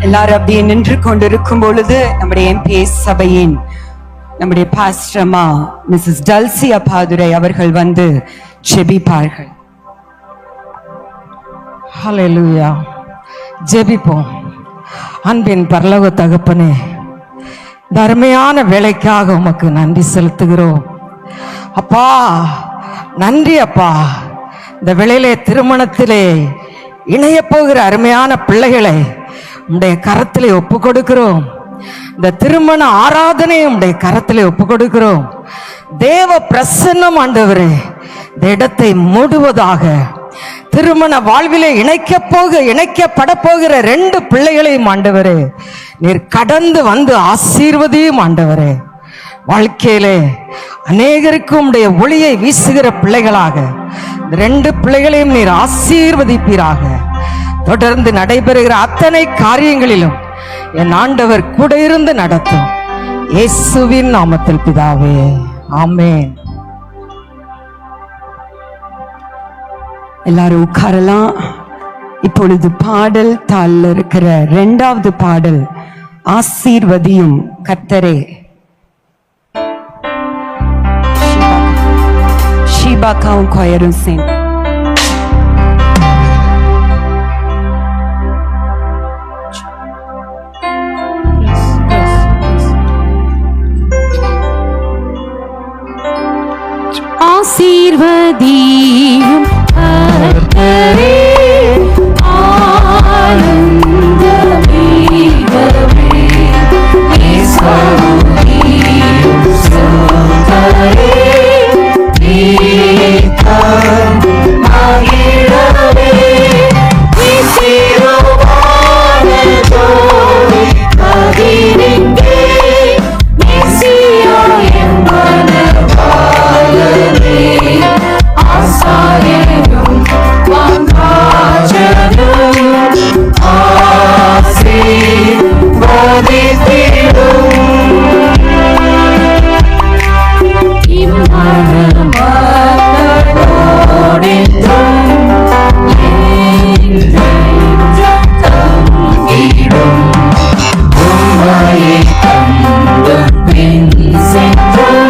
எல்லாரும் அப்படியே நின்று கொண்டிருக்கும் பொழுது நம்முடைய எம்பிஎஸ் சபையின் நம்முடைய பாஸ்டர்மா மிஸ்ஸஸ் டல்சி அப்பாதுரை அவர்கள் வந்து ஜெபிப்பார்கள். ஹல்லேலூயா. ஜெபிப்போம். அன்பின் பரலோக தகப்பனே, இந்த அருமையான வேலைக்காக உமக்கு நன்றி செலுத்துகிறோம் அப்பா. நன்றி அப்பா. இந்த வேளையிலே திருமணத்திலே இணைய போகிற அருமையான பிள்ளைகளை உம்முடைய கரத்திலே ஒப்பு கொடுக்கிறோம். இந்த திருமண ஆராதனை உம்முடைய கரத்திலே ஒப்பு கொடுக்கிறோம். தேவ பிரசன்னம் ஆண்டவரே இந்த இடத்தை மூடுவதாக. திருமண வாழ்விலே இணைக்கப்பட போகிற 2 பிள்ளைகளையும் ஆண்டவரே நீர் கடந்து வந்து ஆசீர்வதியும் ஆண்டவரே. வாழ்க்கையிலே அநேகருக்கு உம்முடைய ஒளியை வீசுகிற பிள்ளைகளாக இந்த 2 பிள்ளைகளையும் நீர் ஆசீர்வதிப்பீராக. தொடர்ந்து நடைபெறுகிற அத்தனை காரியங்களிலும் என் ஆண்டவர் கூட இருந்து நடத்தும். இயேசுவின் நாமத்தில் பிதாவே, ஆமென். எல்லாரும் உட்காரலாம். இப்பொழுது பாடல் தாளில் இருக்கிற 2வது பாடல் ஆசீர்வதியும் கர்த்தரே. ஷீபாக்காவும் கொயரும் சேர்ந்து ஆசீர்வதியும் கர்த்தரே, ஆனந்தமேகமே, இயேசுவின் சுந்தரே, நீதான் மகிழவே, நீசிறுவான ஜோதி கதிரிங்கே, நீசியா என் மனவாளனே, ஆசாரியனும் வாங்காஜனும் ஆசீர்வதித்திடும். இம்மனமகளோடென்றும் என்றென்றும் தங்கிடும். உம்மையை கண்டு பின் சென்றும்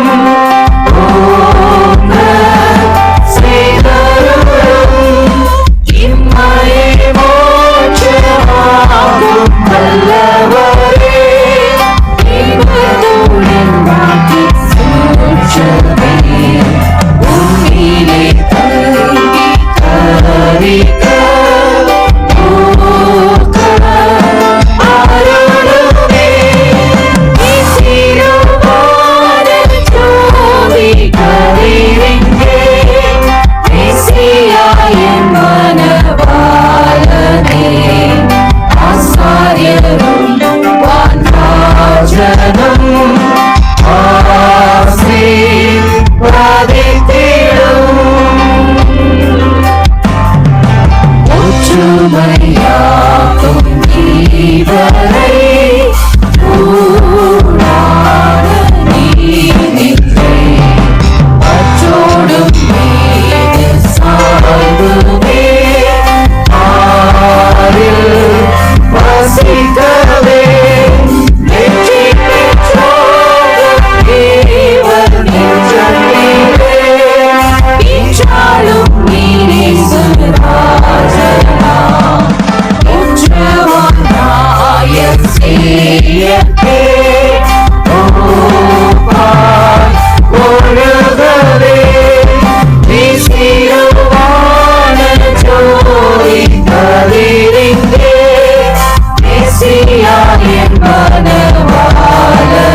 Messiah in Manawala.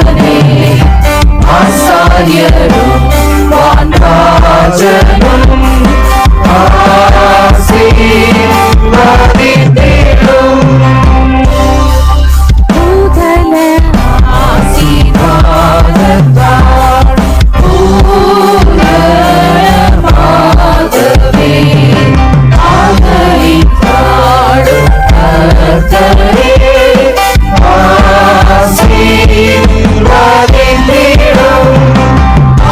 ஆசாரியரும் வான்ராஜனும் ஆசீர்வதித்திடும். பூதல ஆசீர்வாதத்தால் பூரணமாகவே ஆதரித்தாடும் கர்த்தரே ஆசீர்வதித்திடும்.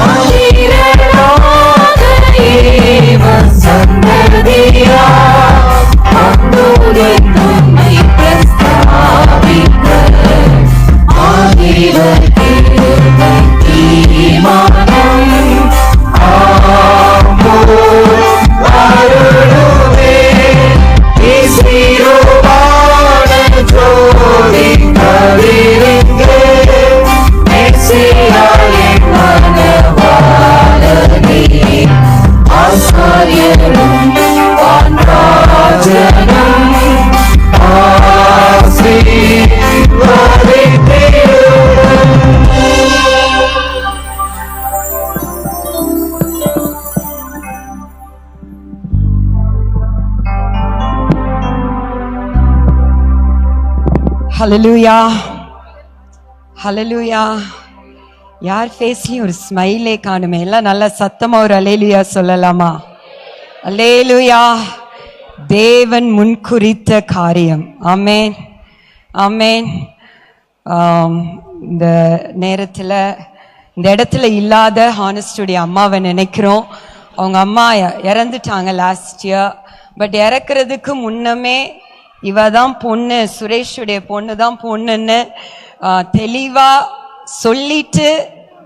ஆதிரனாக தேவன் சந்ததியா அன்புடனும்மை பிரஸ்தாபிக்க ஆதிவர் கிருபை தீர்மானம் ஆமோன் அருளுமே. இஸ்ரவேலான ஜோதி கலிருங்கே மெசியாயின் மணவாளனே. ஆசாரியரும் வான்ராஜனும் ஆசீர்வதித்திடும். ஹalleluya ஹalleluya. யார் ஃபேஸ்லயும் ஒரு ஸ்மைலே காணுமே? எல்லாம் நல்ல சத்தமா ஒரு அல்லேலூயா சொல்லலாமா? அல்லேலூயா. தேவன் முன்குறித்த காரியம். ஆமென் ஆமென். இந்த நேரத்தில் இந்த இடத்துல இல்லாத ஹானஸ்டுடைய அம்மாவை நினைக்கிறோம். அவங்க அம்மா இறந்துட்டாங்க லாஸ்ட் இயர். பட் இறக்குறதுக்கு முன்னமே இவ தான் பொண்ணு, சுரேஷுடைய பொண்ணு தான் பொண்ணுன்னு தெளிவா சொல்லிட்டு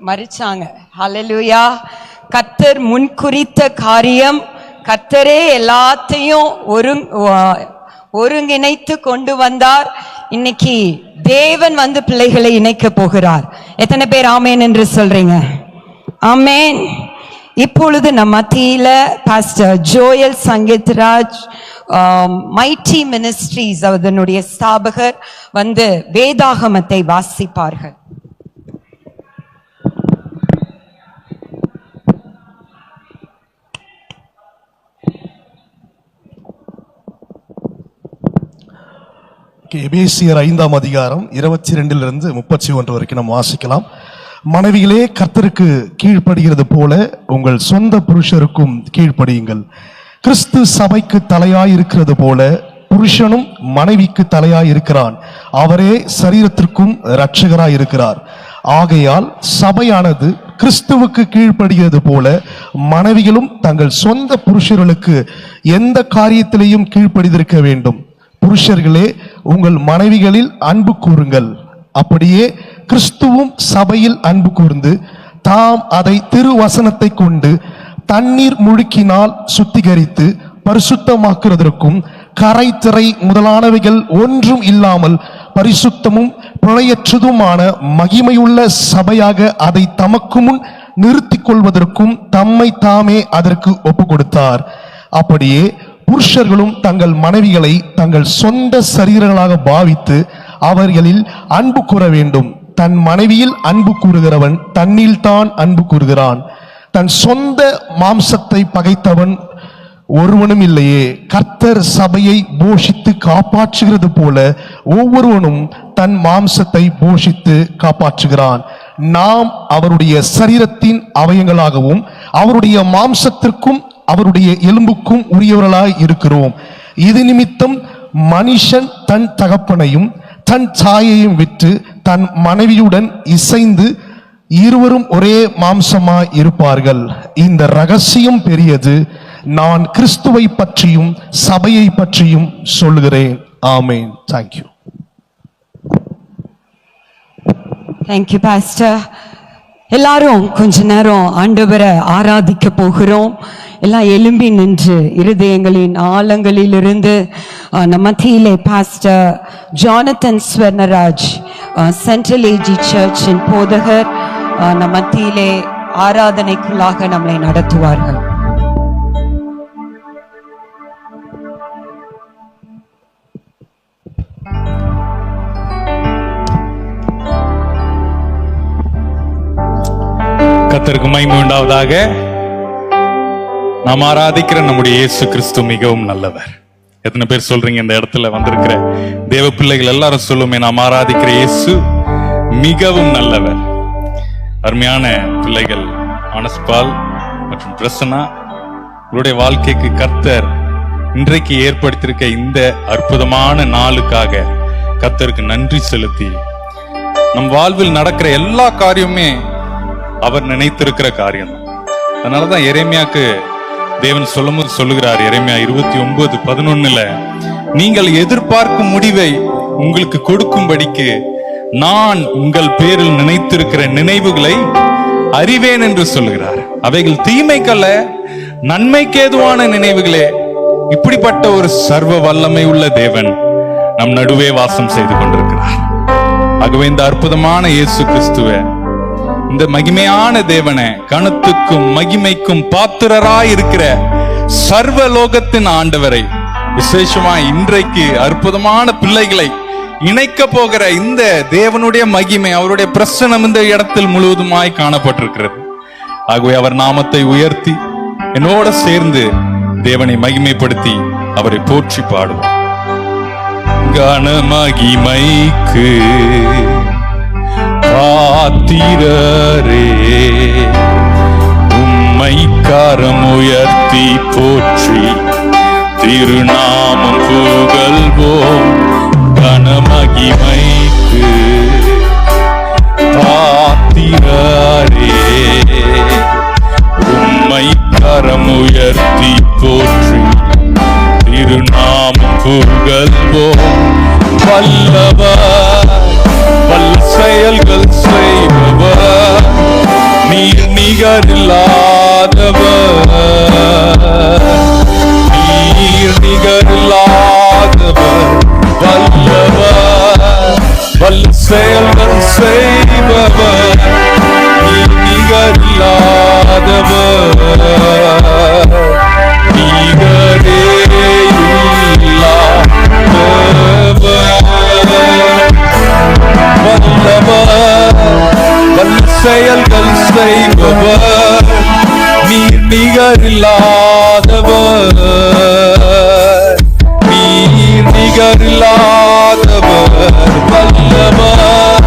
மறிச்சாங்க. ஹல்லேலூயா. கர்த்தர் முன்குறித்த காரியம், கர்த்தரே எல்லாத்தையும் ஒருங்கிணைத்து கொண்டு வந்தார். இன்னைக்கு தேவன் வந்து பிள்ளைகளை இணைக்க போகிறார். எத்தனை பேர் ஆமேன் என்று சொல்றீங்க? ஆமேன். இப்பொழுது நம் மத்தியில பாஸ்டர் ஜோயல் சங்கீத்ராஜ் மைட்டி மினிஸ்ட்ரீஸ் அதனுடைய ஸ்தாபகர் வந்து வேதாகமத்தை வாசிப்பார்கள். எபேசியர் 5ஆம் அதிகாரம் 22 31 வரைக்கும் நம்ம வாசிக்கலாம். மனைவிகளே, கர்த்தருக்கு கீழ்ப்படுகிறது போல உங்கள் சொந்த புருஷருக்கும் கீழ்ப்படியுங்கள். கிறிஸ்து சபைக்கு தலையாயிருக்கிறது போல புருஷனும் மனைவிக்கு தலையாயிருக்கிறான். அவரே சரீரத்திற்கும் இரட்சகராயிருக்கிறார். ஆகையால் சபையானது கிறிஸ்துவுக்கு கீழ்ப்படுகிறது போல மனைவிகளும் தங்கள் சொந்த புருஷர்களுக்கு எந்த காரியத்திலேயும் கீழ்ப்படிந்திருக்க வேண்டும். புருஷர்களே, உங்கள் மனைவிகளில் அன்பு கூறுங்கள். அப்படியே கிறிஸ்துவும் சபையில் அன்பு கூர்ந்து தாம் அதை திருவசனத்தை கொண்டு தண்ணீர் முழுக்கினால் சுத்திகரித்து பரிசுத்தமாக்குறதற்கும் கரை திரை முதலானவைகள் ஒன்றும் இல்லாமல் பரிசுத்தமும் பிழையற்றதுமான மகிமையுள்ள சபையாக அதை தமக்கு முன் நிறுத்திக் கொள்வதற்கும் தம்மை தாமே அதற்கு ஒப்பு கொடுத்தார். அப்படியே புருஷர்களும் தங்கள் மனைவிகளை தங்கள் சொந்த சரீரங்களாக பாவித்து அவர்களில் அன்பு கூற வேண்டும். தன் மனைவியில் அன்பு கூறுகிறவன் தன்னில் தான் அன்பு கூறுகிறான். தன் சொந்த மாம்சத்தை பகைத்தவன் ஒருவனும் இல்லையே. கர்த்தர் சபையை போஷித்து காப்பாற்றுகிறது போல ஒவ்வொருவனும் தன் மாம்சத்தை போஷித்து காப்பாற்றுகிறான். நாம் அவருடைய சரீரத்தின் அவயங்களாகவும் அவருடைய மாம்சத்திற்கும் அவருடைய எலும்புக்கும் உரியவர்களாய் இருக்கிறோம். இது நிமித்தம் மனுஷன் தன் தகப்பனையும் தன் சாயையும் விட்டு தன் மனைவியுடன் இசைந்து இருவரும் ஒரே மாம்சமாய் இருப்பார்கள். இந்த ரகசியம் பெரியது. நான் கிறிஸ்துவை பற்றியும் சபையை பற்றியும் சொல்லுகிறேன். ஆமென். தேங்க்யூ. Thank you pastor. எல்லாரும் கொஞ்ச நேரம் ஆண்டவரை ஆராதிக்க போகிறோம். எல்லாம் எழும்பி நின்று இருதயங்களின் ஆழங்களிலிருந்து நம்ம மத்தியிலே pastor Jonathan Swarnaraj central AG சர்ச்சின் போதகர் நம்ம மத்தியிலே ஆராதனைக்குள்ளாக நம்மளை நடத்துவார்கள். கர்த்தருக்கு மகிமை உண்டாவதாக. நாம் ஆராதிக்கிற நம்முடைய இயேசு கிறிஸ்து மிகவும் நல்லவர். எத்தனை பேர் சொல்றீங்க? இந்த இடத்துல வந்திருக்கிற தேவ பிள்ளைகள் எல்லாரும் சொல்லுமே, நாம் ஆராதிக்கிற இயேசு மிகவும் நல்லவர். அருமையான பிள்ளைகள் ஆனஸ்பால் மற்றும் பிரசன்னா, உங்களுடைய வாழ்க்கைக்கு கர்த்தர் இன்றைக்கு ஏற்படுத்தியிருக்க இந்த அற்புதமான நாளுக்காக கர்த்தருக்கு நன்றி செலுத்தி, நம் வாழ்வில் நடக்கிற எல்லா காரியமுமே அவர் நினைத்திருக்கிற காரியம். அதனாலதான் எரேமியாக்கு தேவன் சொல்லும்போது சொல்லுகிறார், எரேமியா 29:11, நீங்கள் எதிர்பார்க்கும் முடிவை உங்களுக்கு கொடுக்கும்படிக்கு நான் உங்கள் பேரில் நினைத்திருக்கிற நினைவுகளை அறிவேன் என்று சொல்லுகிறார். அவைகள் தீமைக்கல்ல, நன்மைக்கு ஏதுவான நினைவுகளே. இப்படிப்பட்ட ஒரு சர்வ வல்லமை உள்ள தேவன் நம் நடுவே வாசம் செய்து கொண்டிருக்கிறார். ஆகவே இந்த அற்புதமான இயேசு கிறிஸ்துவை, இந்த மகிமையான தேவனை, கனத்துக்கும் மகிமைக்கும் பாத்திரராய் இருக்கிற சர்வ லோகத்தின் ஆண்டவரை, விசேஷமா இன்றைக்கு அற்புதமான பிள்ளைகளை இணைக்க போகிற இந்த தேவனுடைய மகிமை, அவருடைய பிரசன்னம் இந்த இடத்தில் முழுவதுமாய் காணப்பட்டிருக்கிறது. ஆகவே அவர் நாமத்தை உயர்த்தி என்னோட சேர்ந்து தேவனை மகிமைப்படுத்தி அவரை போற்றி பாடுவோம். கன மகிமைக்கு பாத்திரரே, உம்மை கரம் உயர்த்தி போற்றி திருநாமம் புகழ்வோம். கன மகிமைக்கு பாத்திரரே, உம்மை கரம் உயர்த்தி போற்றி திருநாமம் புகழ்வோம். வல்லவர், வல்ல செயல்கள் செய்பவர், நீர் நிகரில்லாதவர், நீர் நிகரில்லாதவர். வல்லவர், வல்ல செயல்கள் செய்பவர், நீர் நிகரில்லாதவர், நிகரே வல்லவர், வல்ல செயல்கள் செய்பவர், நீர் நிகரில்லாதவர், நீர் நிகரில்லாதவர். வல்லவர்,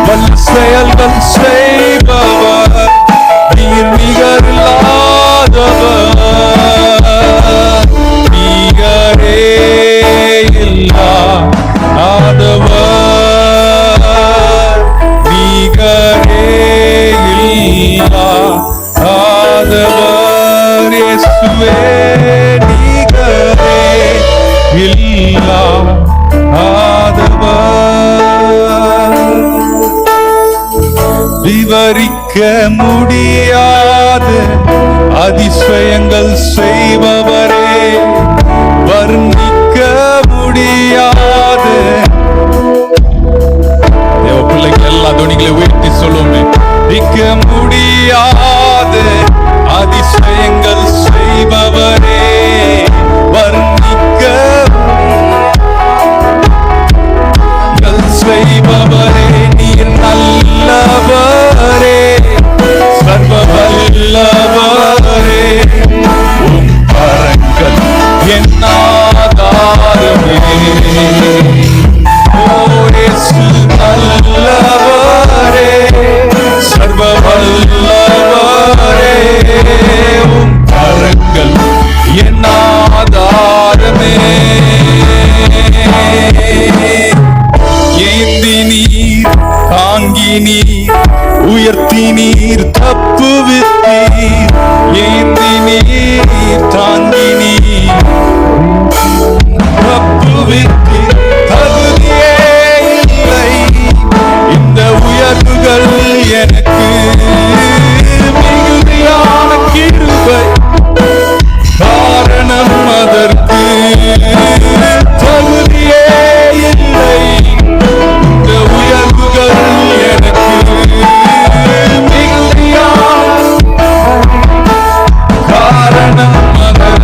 வல்ல செயல்கள் செய்பவர், நீர் நிகரில்லாதவர், நிகரே இல்லாதவர், நிகரே இல்லாதவர். இயேசுவே நிகரே இல்லாதவர். விவரிக்க முடியாத அதிசயங்கள் செய்பவரே, வர்ணிக்க முடியாத தேவ பிள்ளைகள் எல்லா துணிகளை உயர்த்தி சொல்லுவோமே, விக்க முடியாத அதிசயங்கள் செய்பவரே, வர்ணிக்க செய்பவரே, நீர் நல்லவரே, சர்வ வல்லவரே, உம் கரங்கள் என் ஆதாரமே. ஓ இயேசு நல்லவரே, சர்வ வல்லவரே, உம் கரங்கள் என் ஆதாரமே. ஏந்தி நீர், தாங்கி நீர், உயர்த்தி நீர், தப்புவித்தீர். ஏந்தி நீர், தாங்கி நீர், தப்புவித்தீர். தகுதியே இல்லை இந்த உயர்வுகள் எனக்கு, மிகுதியான கிருபை காரணம் அதற்கு. தகுதியே இல்லை இந்த உயர்வுகள் எனக்கு, மிகுதியான காரணம் அதற்கு.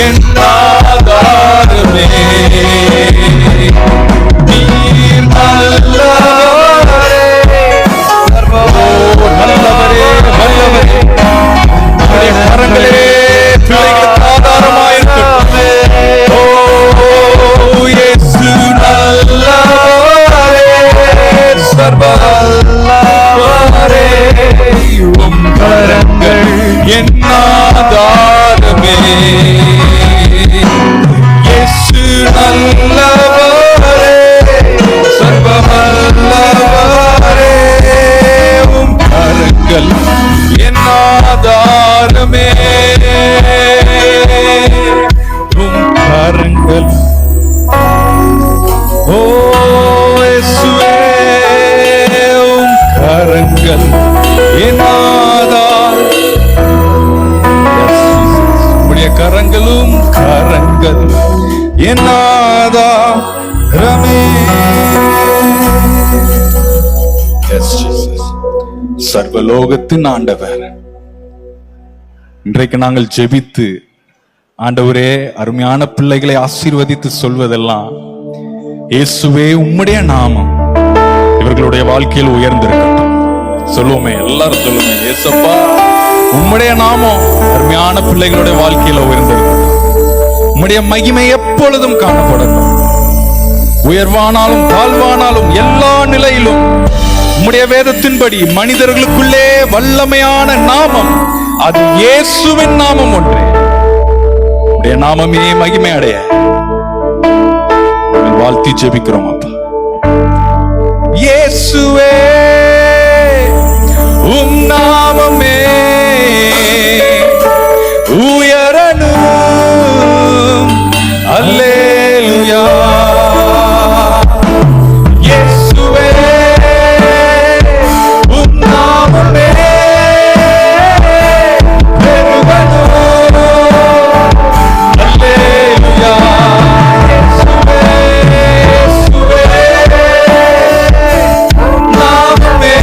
என் ஆதாரமே நீர் நல்லவரே நல்லவரே வல்லவரே உம்முடைய கரங்களே பிள்ளைகளுக்கு ஆதாரமாயிருக்கட்டும். ஓ இயேசு நல்லவரே சர்வ வல்லவரே உம் கரங்கள் என் ஆதாரமே இயேசு நல்லவரே சர்வ வல்லவரே உம் கரங்கள் என் ஆதாரமே உம் கரங்கள் ஓ இயேசுவே உம் கரங்கள் என் ஆதாரம் உம்முடைய கரங்களும் கரங்கள் என் ஆதாரமே சர்வலோகத்தின் ஆண்டவர் இன்றைக்கு நாங்கள் ஜெபித்து ஆண்டவரே அருமையான பிள்ளைகளை ஆசீர்வதித்து சொல்வதெல்லாம் இயேசுவே உம்முடைய நாமம் இவர்களுடைய வாழ்க்கையில் உயர்ந்திருக்கட்டும். சொல்லுவோமே, எல்லாரும் சொல்லுமே, இயேசப்பா உம்முடைய நாமம் அருமையான பிள்ளைகளுடைய வாழ்க்கையில உயர்ந்திருக்கட்டும். உம்முடைய மகிமை எப்பொழுதும் காணப்படட்டும். உயர்வானாலும் தாழ்வானாலும் எல்லா நிலையிலும் உம்முடைய வேதத்தின்படி மனிதர்களுக்குள்ளே வல்லமையான நாமம் அது இயேசுவின் நாமம் ஒன்றே. உம்முடைய நாமமே மகிமை அடைய வாழ்த்தி ஜெபிக்கிறோம் அப்பா. இயேசுவே உம் நாமமே உயரணும். அல்லேலூயா. இயேசுவே உம் நாமமே பெருகணும். அல்லேலூயா. இயேசுவே உம் நாமமே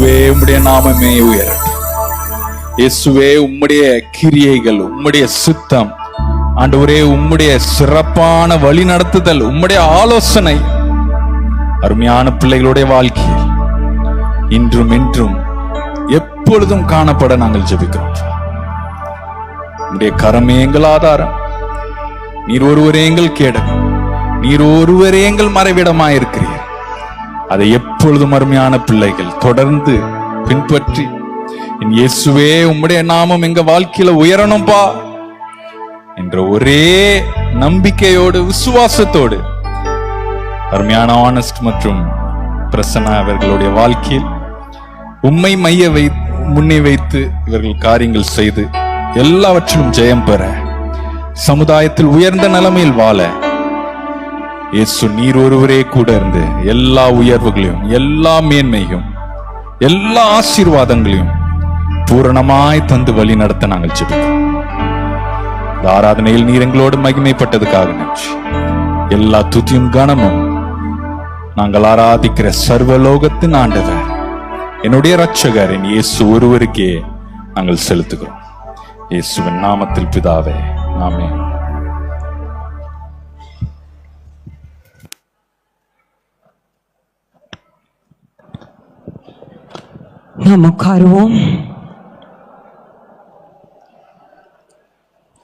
இயேசுவே உம்முடைய நாமமே உயரட்டும். இயேசுவே உம்முடைய கிரியைகள், உம்முடைய சித்தம் ஆண்டவரே, உம்முடைய சிறப்பான வழி நடத்துதல், உம்முடைய ஆலோசனை அருமையான பிள்ளைகளுடைய வாழ்க்கையில் இன்றும் என்றும் எப்பொழுதும் காணப்பட நாங்கள் ஜெபிக்கிறோம். உம்முடைய கரமே எங்கள் ஆதாரம், நீர் ஒருவரே எங்கள் கேடகம், நீர் ஒருவரே எங்கள் மறைவிடமாயிருக்கிறீர். அதை எப்பொழுதும் அருமையான பிள்ளைகள் தொடர்ந்து பின்பற்றி, என் இயேசுவே உம்முடைய நாமம் எங்க வாழ்க்கையில உயரணும்பா என்ற ஒரே நம்பிக்கையோடு விசுவாசத்தோடு அருமையான ஆனஸ்ட் மற்றும் பிரசன்னா அவர்களுடைய வாழ்க்கையில் உம்மை முன்னே வைத்து இவர்கள் காரியங்கள் செய்து எல்லாவற்றிலும் ஜெயம் பெற, சமுதாயத்தில் உயர்ந்த நிலைமையில் வாழ இயேசு நீர் ஒருவரே கூட இருந்து எல்லா உயர்வுகளையும், எல்லா மேன்மையும், எல்லா ஆசீர்வாதங்களையும் பூரணமாய் தந்து வழி நடத்த நாங்கள் ஜெபிக்கிறோம். இந்த ஆராதனையில் நீர் எங்களோடு மகிமைப்பட்டதுக்காக நன்றி. எல்லா துதியும் கனமும் நாங்கள் ஆராதிக்கிற சர்வலோகத்தின் ஆண்டவர், என்னுடைய இரட்சகர் என் இயேசு ஒருவருக்கே நாங்கள் செலுத்துகிறோம். இயேசுவின் நாமத்தில் பிதாவே, ஆமென். நாம் உட்காருவோம்.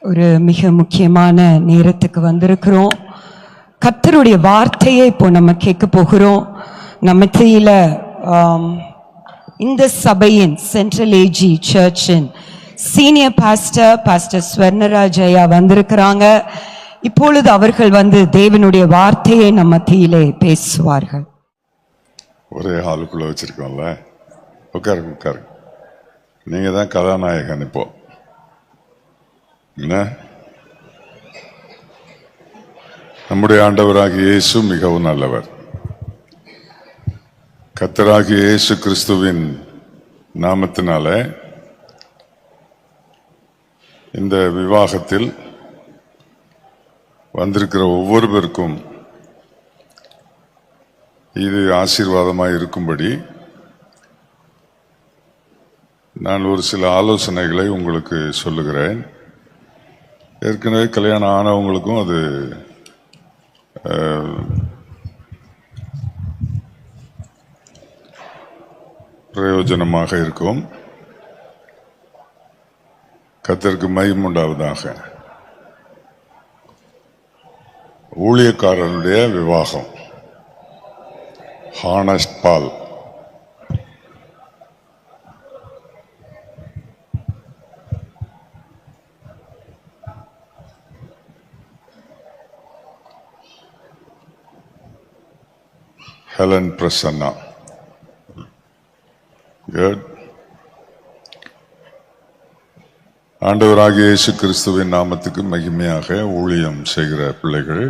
ஒரு மிக முக்கியமான நேரத்துக்கு வந்திருக்கிறோம். கர்த்தருடைய வார்த்தையை இப்போ நம்ம கேட்க போகிறோம். நம்ம மத்தியில இந்த சபையின் சென்ட்ரல் ஏஜி சர்ச்சின் சீனியர் பாஸ்டர் ஸ்வர்ணராஜ் ஐயா வந்திருக்கிறாங்க. இப்பொழுது அவர்கள் தேவனுடைய வார்த்தையை நம்ம மத்தியிலே பேசுவார்கள். ஒரே ஹாலுக்குள்ள வச்சிருக்கோம்ல, உட்காருங்க உட்காருங்க. நீங்க தான் கதாநாயகன். இப்போ என்ன, நம்முடைய ஆண்டவராகிய இயேசு மிகவும் நல்லவர். கர்த்தராகிய இயேசு கிறிஸ்துவின் நாமத்தினால இந்த விவாகத்தில் வந்திருக்கிற ஒவ்வொருவருக்கும் இது ஆசீர்வாதமாக இருக்கும்படி நான் ஒரு சில ஆலோசனைகளை உங்களுக்கு சொல்லுகிறேன். ஏற்கனவே கல்யாணம் ஆனவங்களுக்கும் அது பிரயோஜனமாக இருக்கும். கர்த்தருக்கு மகிமை உண்டாவதாக. ஊழியக்காரனுடைய விவாகம், ஹானஸ்ட் பால். ஹெலன் பிரசன்னா. குட். ஆண்டவராகிய இயேசு கிறிஸ்துவின் நாமத்துக்கு மகிமையாக ஊழியம் செய்கிற பிள்ளைகள்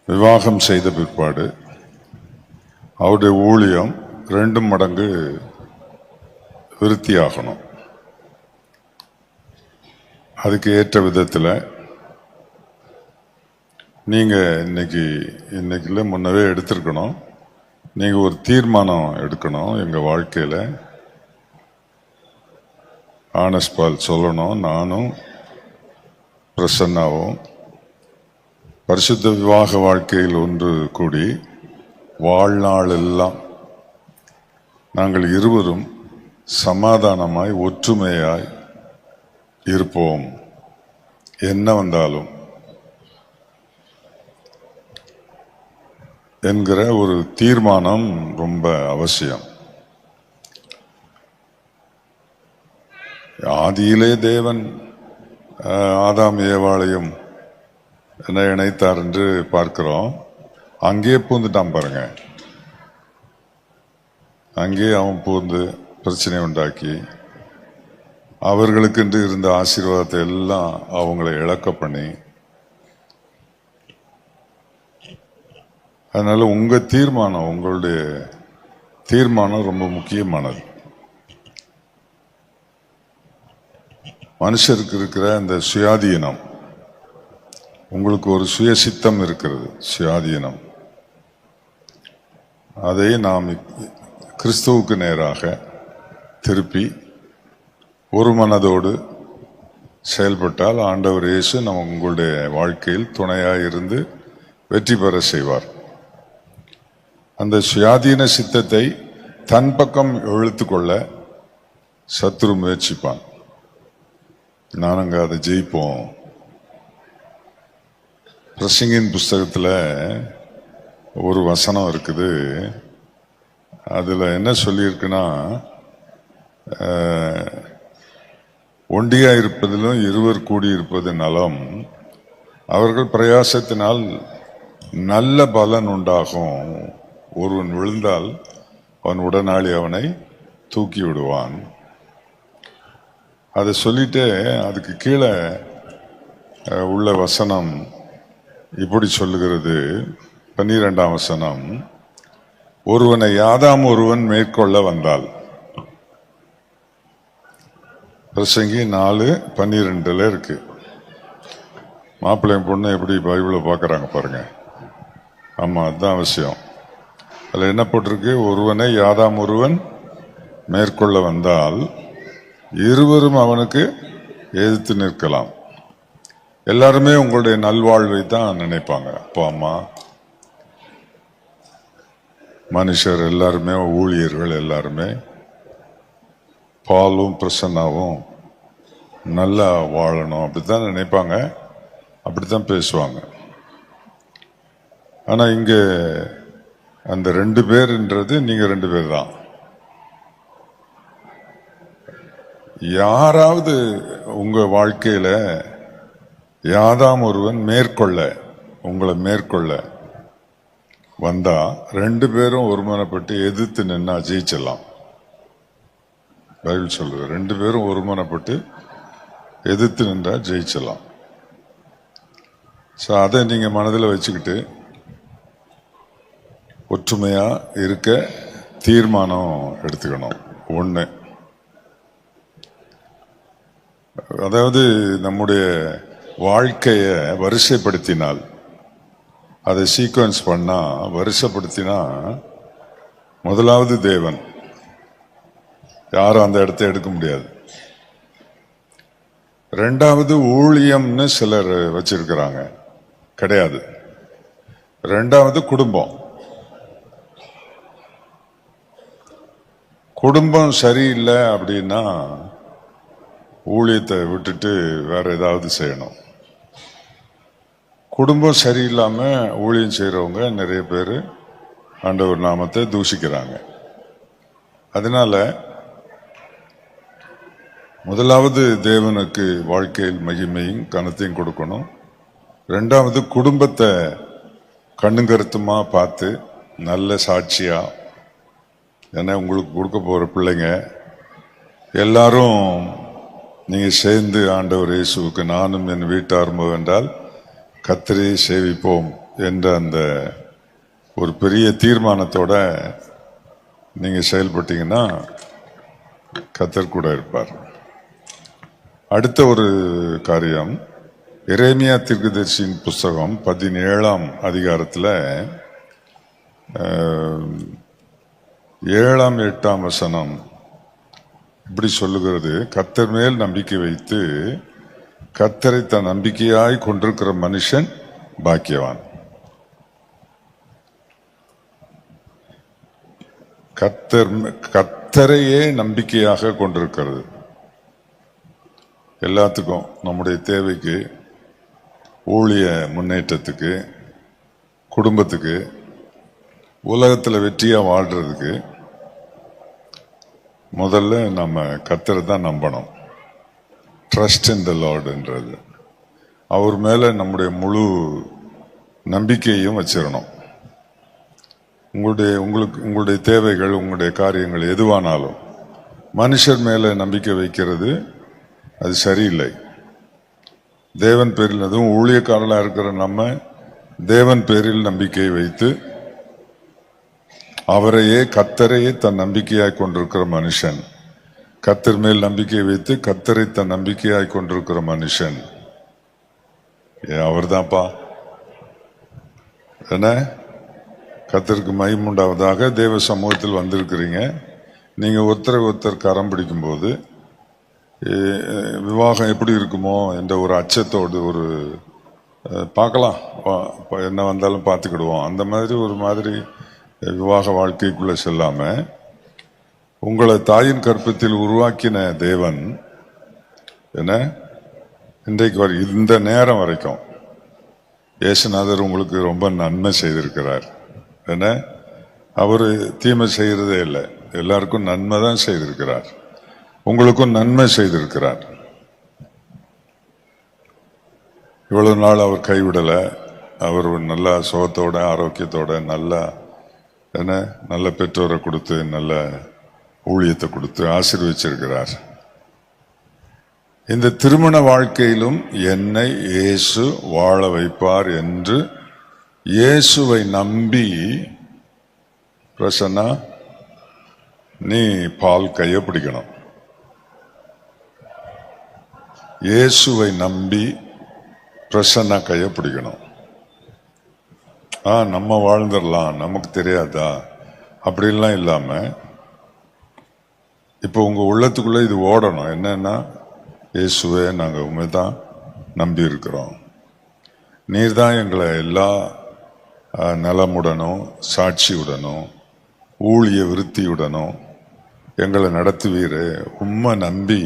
விவாகம் செய்த பிற்பாடு அவருடைய ஊழியம் 2 மடங்கு விருத்தியாகணும். அதுக்கு ஏற்ற விதத்தில் நீங்கள் இன்னைக்குல முன்னவே எடுத்திருக்கணும். நீங்கள் ஒரு தீர்மானம் எடுக்கணும். எங்கள் வாழ்க்கையில் ஆனஸ்ட் பால் சொல்லணும். நானும் பிரசன்னாவும் பரிசுத்த விவாக வாழ்க்கையில் ஒன்று கூடி வாழ்நாள் எல்லாம் நாங்கள் இருவரும் சமாதானமாய் ஒற்றுமையாய் இருப்போம், என்ன வந்தாலும் என்கிற ஒரு தீர்மானம் ரொம்ப அவசியம். ஆதியிலே தேவன் ஆதாம் ஏவாளையும் என்ன இணைத்தார் என்று பார்க்கிறோம். அங்கேயே பூந்துட்டான் பாருங்க. அங்கே அவன் பூந்து பிரச்சனை உண்டாக்கி அவர்களுக்கென்று இருந்த ஆசீர்வாதத்தை எல்லாம் அவங்களை இழக்க பண்ணி, அதனால உங்களுடைய தீர்மானம் ரொம்ப முக்கியமானது. மனுஷருக்கு இருக்கிற அந்த சுயாதீனம், உங்களுக்கு ஒரு சுயசித்தம் இருக்கிறது, சுயாதீனம். அதை நாம் கிறிஸ்துவுக்கு நேராக திருப்பி ஒரு மனதோடு செயல்பட்டால் ஆண்டவர் இயேசு நம்ம உங்களுடைய வாழ்க்கையில் துணையாக இருந்து வெற்றி பெற செய்வார். அந்த சுயாதீன சித்தத்தை தன் பக்கம் இழுத்துக்கொள்ள சத்துரு முயற்சிப்பான். நானுங்க அதை ஜெயிப்போம். பிரசங்கின் புஸ்தகத்தில் ஒரு வசனம் இருக்குது. அதில் என்ன சொல்லியிருக்குன்னா, ஒண்டியா இருப்பதிலும் இருவர் கூடியிருப்பது நலம், அவர்கள் பிரயாசத்தினால் நல்ல பலன் உண்டாகும். ஒருவன் விழுந்தால் அவன் உடனாளி அவனை தூக்கி விடுவான். அதை சொல்லிட்டு அதுக்கு கீழே உள்ள வசனம் இப்படி சொல்லுகிறது. 12ஆம் வசனம், ஒருவனை யாதாம் ஒருவன் மேற்கொள்ள வந்தால். பிரசங்கி 4:12 இருக்கு. மாப்பிள்ளையும் பொண்ணு எப்படி பைபிளை பார்க்குறாங்க பாருங்க. ஆமாம், அதுதான் அவசியம். அதில் என்ன போட்டிருக்கு? ஒருவனை யாதாம் ஒருவன் மேற்கொள்ள வந்தால் இருவரும் அவனுக்கு எதிர்த்து நிற்கலாம். எல்லாருமே உங்களுடைய நல்வாழ்வை தான் நினைப்பாங்க. அப்பா அம்மா, மனுஷர் எல்லாருமே, ஊழியர்கள் எல்லாருமே பாலும் பிரசன்னாவும் நல்லா வாழணும் அப்படித்தான் நினைப்பாங்க, அப்படித்தான் பேசுவாங்க. ஆனா இங்க அந்த 2 பேர்ன்றது நீங்க 2 பேர் தான். யாராவது உங்க வாழ்க்கையில யாதாம் ஒருவன் உங்களை மேற்கொள்ள வந்தா 2 பேரும் ஒருமனப்பட்டு எதிர்த்து நின்னா ஜெயிச்சிடலாம். பைபிள் சொல்லுது 2 பேரும் ஒருமனப்பட்டு எதிர்த்து நின்றா ஜெயிச்சிடலாம். ஸோ அதை நீங்க மனதில் வச்சுக்கிட்டு ஒற்றுமையா இருக்க தீர்மானம் எடுத்துக்கணும். 1, அதாவது நம்முடைய வாழ்க்கையை வரிசைப்படுத்தினால், அதை சீக்வன்ஸ் பண்ணா, வரிசைப்படுத்தினா, முதலாவது தேவன், யாரும் அந்த இடத்தை எடுக்க முடியாது. 2வது ஊழியம்னு சிலர் வச்சிருக்கிறாங்க, கிடையாது. 2வது குடும்பம். குடும்பம் சரியில்லை அப்படின்னா ஊழியத்தை விட்டுட்டு வேற ஏதாவது செய்யணும். குடும்பம் சரியில்லாம ஊழியம் செய்யறவங்க நிறைய பேர் ஆண்டவர் நாமத்தை தூஷிக்கிறாங்க. அதனால முதலாவது தேவனுக்கு வாழ்க்கையில் மகிமையும் கனத்தையும் கொடுக்கணும். 2வது குடும்பத்தை கண்ணுங்கருத்துமா பார்த்து நல்ல சாட்சியா, ஏன்னா உங்களுக்கு கொடுக்க போற பிள்ளைங்க எல்லாரும் நீங்க சேர்ந்து ஆண்டவர் இயேசுவுக்கு நானும் என் வீட்டாரும் என்றால் கர்த்தரை சேவிப்போம் என்ற அந்த ஒரு பெரிய தீர்மானத்தோட நீங்க செயல்பட்டீங்கன்னா கர்த்தர் கூட இருப்பார். அடுத்த ஒரு காரியம், எரேமியா தீர்க்கதரிசியின் புஸ்தகம் 17ஆம் அதிகாரத்தில் 7ஆம் 8ஆம் வசனம் இப்படி சொல்லுகிறது. கர்த்தர் மேல் நம்பிக்கை வைத்து கர்த்தரை தன் நம்பிக்கையாய் கொண்டிருக்கிற மனுஷன் பாக்கியவான். கர்த்தரையே நம்பிக்கையாக கொண்டிருக்கிறது. எல்லாத்துக்கும், நம்முடைய தேவைக்கு, ஊழிய முன்னேற்றத்துக்கு, குடும்பத்துக்கு, உலகத்தில் வெற்றியா வாழ்றதுக்கு முதல்ல நம்ம கர்த்தரை தான் நம்பணும். ட்ரஸ்ட் இன் த லார்டுன்றது, அவர் மேல நம்முடைய முழு நம்பிக்கையும் வச்சிடணும். உங்களுடைய தேவைகள், உங்களுடைய காரியங்கள் எதுவானாலும் மனுஷர் மேல நம்பிக்கை வைக்கிறது அது சரியில்லை. தேவன் பேரில், அதுவும் ஊழியக்காரர்களாக இருக்கிற நம்ம தேவன் பேரில் நம்பிக்கை வைத்து அவரையே, கர்த்தரையே தன் நம்பிக்கையாய் கொண்டிருக்கிற மனுஷன், கர்த்தர் மேல் நம்பிக்கை வைத்து கர்த்தரை தன் நம்பிக்கையாய் கொண்டிருக்கிற மனுஷன் அவர் தான்ப்பா. என்ன கர்த்தருக்கு மகிமுண்டாவதாக. தேவ சமூகத்தில் வந்திருக்கிறீங்க. நீங்க ஒருத்தரை ஒருத்தர் கரம் பிடிக்கும்போது விவாகம் எப்படி இருக்குமோ என்ற ஒரு அச்சத்தோடு ஒரு பார்க்கலாம், என்ன வந்தாலும் பார்த்துக்கிடுவோம், அந்த மாதிரி ஒரு மாதிரி விவாக வாழ்க்கைக்குள்ள செல்லாம உங்களை தாயின் கற்பத்தில் உருவாக்கின தேவன் என்ன இன்றைக்கு இந்த நேரம் வரைக்கும் இயேசுநாதர் உங்களுக்கு ரொம்ப நன்மை செய்திருக்கிறார். என்ன அவரு தீமை செய்யறதே இல்லை, எல்லாருக்கும் நன்மை தான் செய்திருக்கிறார். உங்களுக்கும் நன்மை செய்திருக்கிறார். இவ்வளவு நாள் அவர் கைவிடல. அவர் நல்ல சுகத்தோட ஆரோக்கியத்தோட நல்ல பெற்றோரை கொடுத்து நல்ல ஊழியத்தை கொடுத்து ஆசீர்வதிச்சிருக்கிறார். இந்த திருமண வாழ்க்கையிலும் என்னை இயேசு வாழ வைப்பார் என்று இயேசுவை நம்பி பிரசன்னா நீ பால் கையை பிடிக்கணும். இயேசுவை நம்பி பிரசன்னா கையை பிடிக்கணும். நம்ம வாழ்ந்துடலாம், நமக்கு தெரியாதா அப்படின்லாம் இல்லாம இப்போ உங்க உள்ளத்துக்குள்ள இது ஓடணும். என்னன்னா இயேசுவே நாங்க உண்மைதான் நம்பி இருக்கிறோம், நீர் தான் எங்களை எல்லா நலமுடனும் சாட்சியுடனும் ஊழிய விருத்தியுடனும் எங்களை நடத்துவீர். உண்மை நம்பி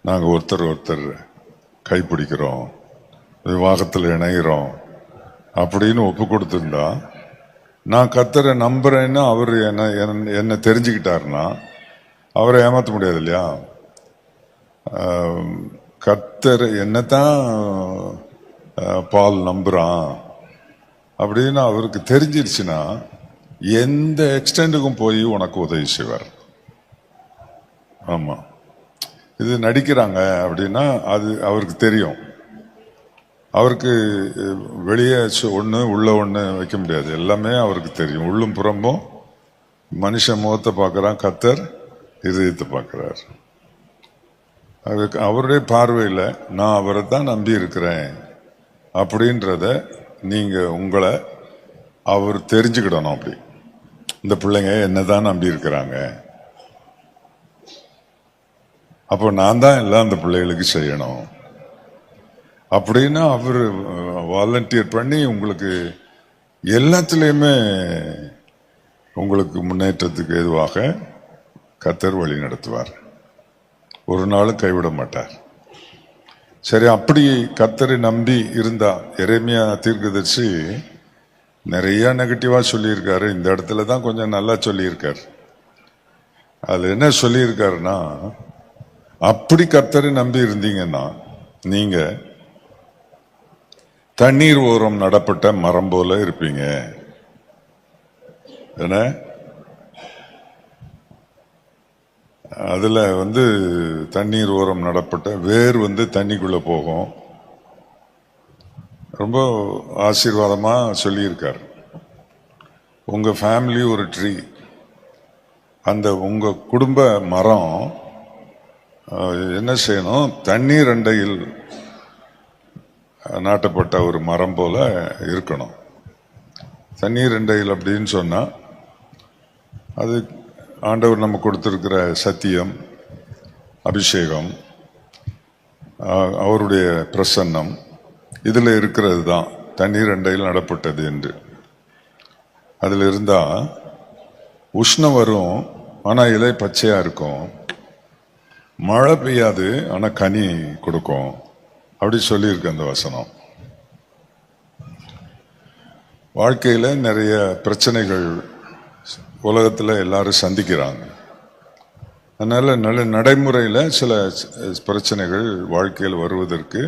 நாங்கள் ஒருத்தர் கைப்பிடிக்கிறோம், விவாகத்தில் இணைகிறோம் அப்படின்னு ஒப்பு கொடுத்துருந்தா, நான் கர்த்தரை நம்புறேன்னு அவர் என்ன தெரிஞ்சுக்கிட்டாருன்னா அவரை ஏமாற்ற முடியாது இல்லையா? கர்த்தர் என்னத்தான் பால் நம்புறான் அப்படின்னு அவருக்கு தெரிஞ்சிருச்சுன்னா எந்த எக்ஸ்டெண்டுக்கும் போய் உனக்கு உதவி செய்வார். ஆமா, இது நடிக்கிறாங்க அப்படின்னா அது அவருக்கு தெரியும். அவருக்கு வெளியே ஒன்று உள்ள ஒன்று வைக்க முடியாது, எல்லாமே அவருக்கு தெரியும். உள்ளும் புறம்பும் மனுஷன் முகத்தை பார்க்கறான், கர்த்தர் இதயத்தை பார்க்கிறார். அதுக்கு அவருடைய பார்வையில் நான் அவரை தான் நம்பி இருக்கிறேன் அப்படின்றத நீங்க உங்களை அவர் தெரிஞ்சுக்கிடணும். அப்படி இந்த பிள்ளைங்க என்னதான் நம்பி இருக்கிறாங்க, அப்போ நான் தான் எல்லாம் அந்த பிள்ளைகளுக்கு செய்யணும் அப்படின்னு அவர் வாலண்டியர் பண்ணி உங்களுக்கு எல்லாத்துலேயுமே உங்களுக்கு முன்னேற்றத்துக்கு ஏதுவாக கர்த்தர் வழி நடத்துவார். ஒரு நாளும் கைவிட மாட்டார். சரி, அப்படி கர்த்தரை நம்பி இருந்தா, எரேமியா தீர்க்கதரிசி நிறைய நெகட்டிவா சொல்லியிருக்காரு. இந்த இடத்துல தான் கொஞ்சம் நல்லா சொல்லியிருக்காரு. அது என்ன சொல்லியிருக்காருன்னா, அப்படி கர்த்தரை நம்பி இருந்தீங்கன்னா நீங்க தண்ணீர் ஓரம் நடப்பட்ட மரம் போல இருப்பீங்க. என்ன அதுல தண்ணீர் ஓரம் நடப்பட்ட வேர் தண்ணிக்குள்ள போகும். ரொம்ப ஆசீர்வாதமா சொல்லியிருக்கார். உங்க ஃபேமிலி ஒரு ட்ரீ, அந்த உங்க குடும்ப மரம் என்ன செய்யணும், தண்ணீர் அண்டையில் நாட்டப்பட்ட ஒரு மரம் போல இருக்கணும். தண்ணீர் அண்டையில் அப்படின்னு சொன்னா அது ஆண்டவர் நம்ம கொடுத்திருக்கிற சத்தியம், அபிஷேகம், அவருடைய பிரசன்னம் இதுல இருக்கிறது தான் தண்ணீர் அண்டையில் நடப்பட்டது என்று. அதுல இருந்தா உஷ்ணம் வரும், ஆனா இலை பச்சையா இருக்கும். மழை பெய்யாது, ஆனா கனி கொடுக்கும். அப்படி சொல்லியிருக்கு அந்த வசனம். வாழ்க்கையில நிறைய பிரச்சனைகள் உலகத்துல எல்லாரும் சந்திக்கிறாங்க. அதனால நல்ல நடைமுறையில சில பிரச்சனைகள் வாழ்க்கையில் வருவதற்கு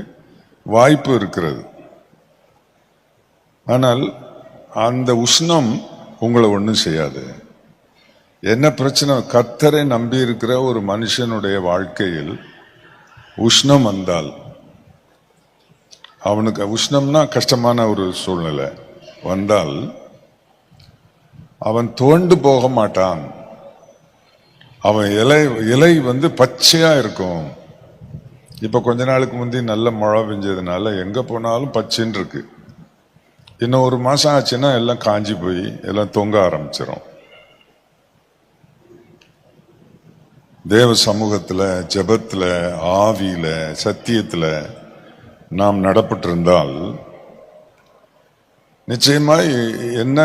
வாய்ப்பு இருக்கிறது. ஆனால் அந்த உஷ்ணம் உங்களை ஒன்றும் செய்யாது. என்ன பிரச்சனை, கர்த்தரை நம்பி இருக்கிற ஒரு மனுஷனுடைய வாழ்க்கையில் உஷ்ணம் வந்தால், அவனுக்கு உஷ்ணம்னா கஷ்டமான ஒரு சூழ்நிலை வந்தால் அவன் தோண்டு போக மாட்டான். அவன் இலை பச்சையா இருக்கும். இப்ப கொஞ்ச நாளுக்கு முந்தி நல்ல மழை பெஞ்சதுனால எங்க போனாலும் பச்சைன்னு இருக்கு. இன்னும் 1 மாசம் ஆச்சுன்னா எல்லாம் காஞ்சி போய் எல்லாம் தொங்க ஆரம்பிச்சிடும். தேவ சமூகத்துல, ஜெபத்துல, ஆவியில, சத்தியத்துல நாம் நடப்பட்டிருந்தால் நிச்சயமாய் என்ன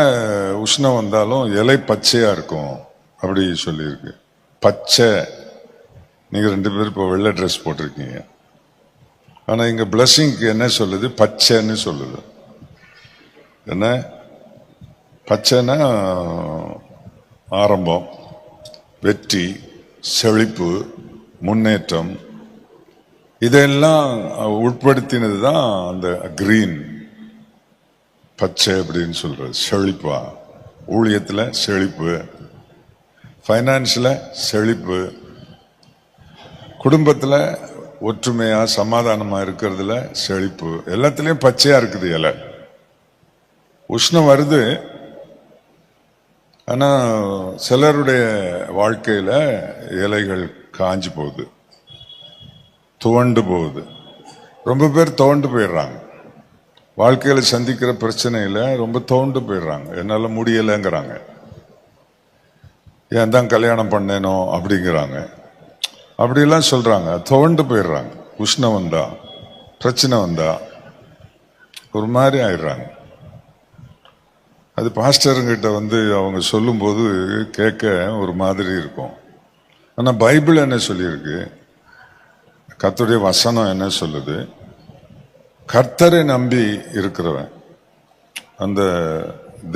உஷ்ணம் வந்தாலும் இலை பச்சையா இருக்கும். அப்படி சொல்லியிருக்கு. பச்சை. நீங்க 2 பேரும் இப்போ வெள்ளை ட்ரெஸ் போட்டிருக்கீங்க, ஆனா இங்க பிளஸிங்க்கு என்ன சொல்லுது? பச்சைன்னு சொல்லுது. என்ன பச்சைன்னா? ஆரம்பம், வெற்றி, செழிப்பு, முன்னேற்றம், இதெல்லாம் உட்படுத்தினது தான் அந்த கிரீன். பச்சை அப்படின்னு சொல்றது செழிப்பா. ஊழியத்துல செழிப்பு, ஃபைனான்ஸ்ல செழிப்பு, குடும்பத்துல ஒற்றுமையா சமாதானமா இருக்கிறதுல செழிப்பு, எல்லாத்துலயும் பச்சையா இருக்குது இலை. உஷ்ணம் வருது, ஆனா சிலருடைய வாழ்க்கையில இலைகள் காஞ்சி போகுது, துவண்டு போகுது. ரொம்ப பேர் துவண்டு போயிடுறாங்க. வாழ்க்கையில சந்திக்கிற பிரச்சனையில ரொம்ப துவண்டு போயிடுறாங்க. என்னால முடியலைங்கிறாங்க. ஏன் தான் கல்யாணம் பண்ணேனோ அப்படிங்கிறாங்க. அப்படிலாம் சொல்றாங்க. துவண்டு போயிடுறாங்க. உஷ்ணம் வந்தா, பிரச்சனை வந்தா ஒரு மாதிரி ஆயிடுறாங்க. அது பாஸ்டருங்கிட்ட அவங்க சொல்லும்போது கேட்க ஒரு மாதிரி இருக்கும். ஆனா பைபிள் என்ன சொல்லியிருக்கு? கர்த்தருடைய வசனம் என்ன சொல்லுது? கர்த்தரை நம்பி இருக்கிறவன், அந்த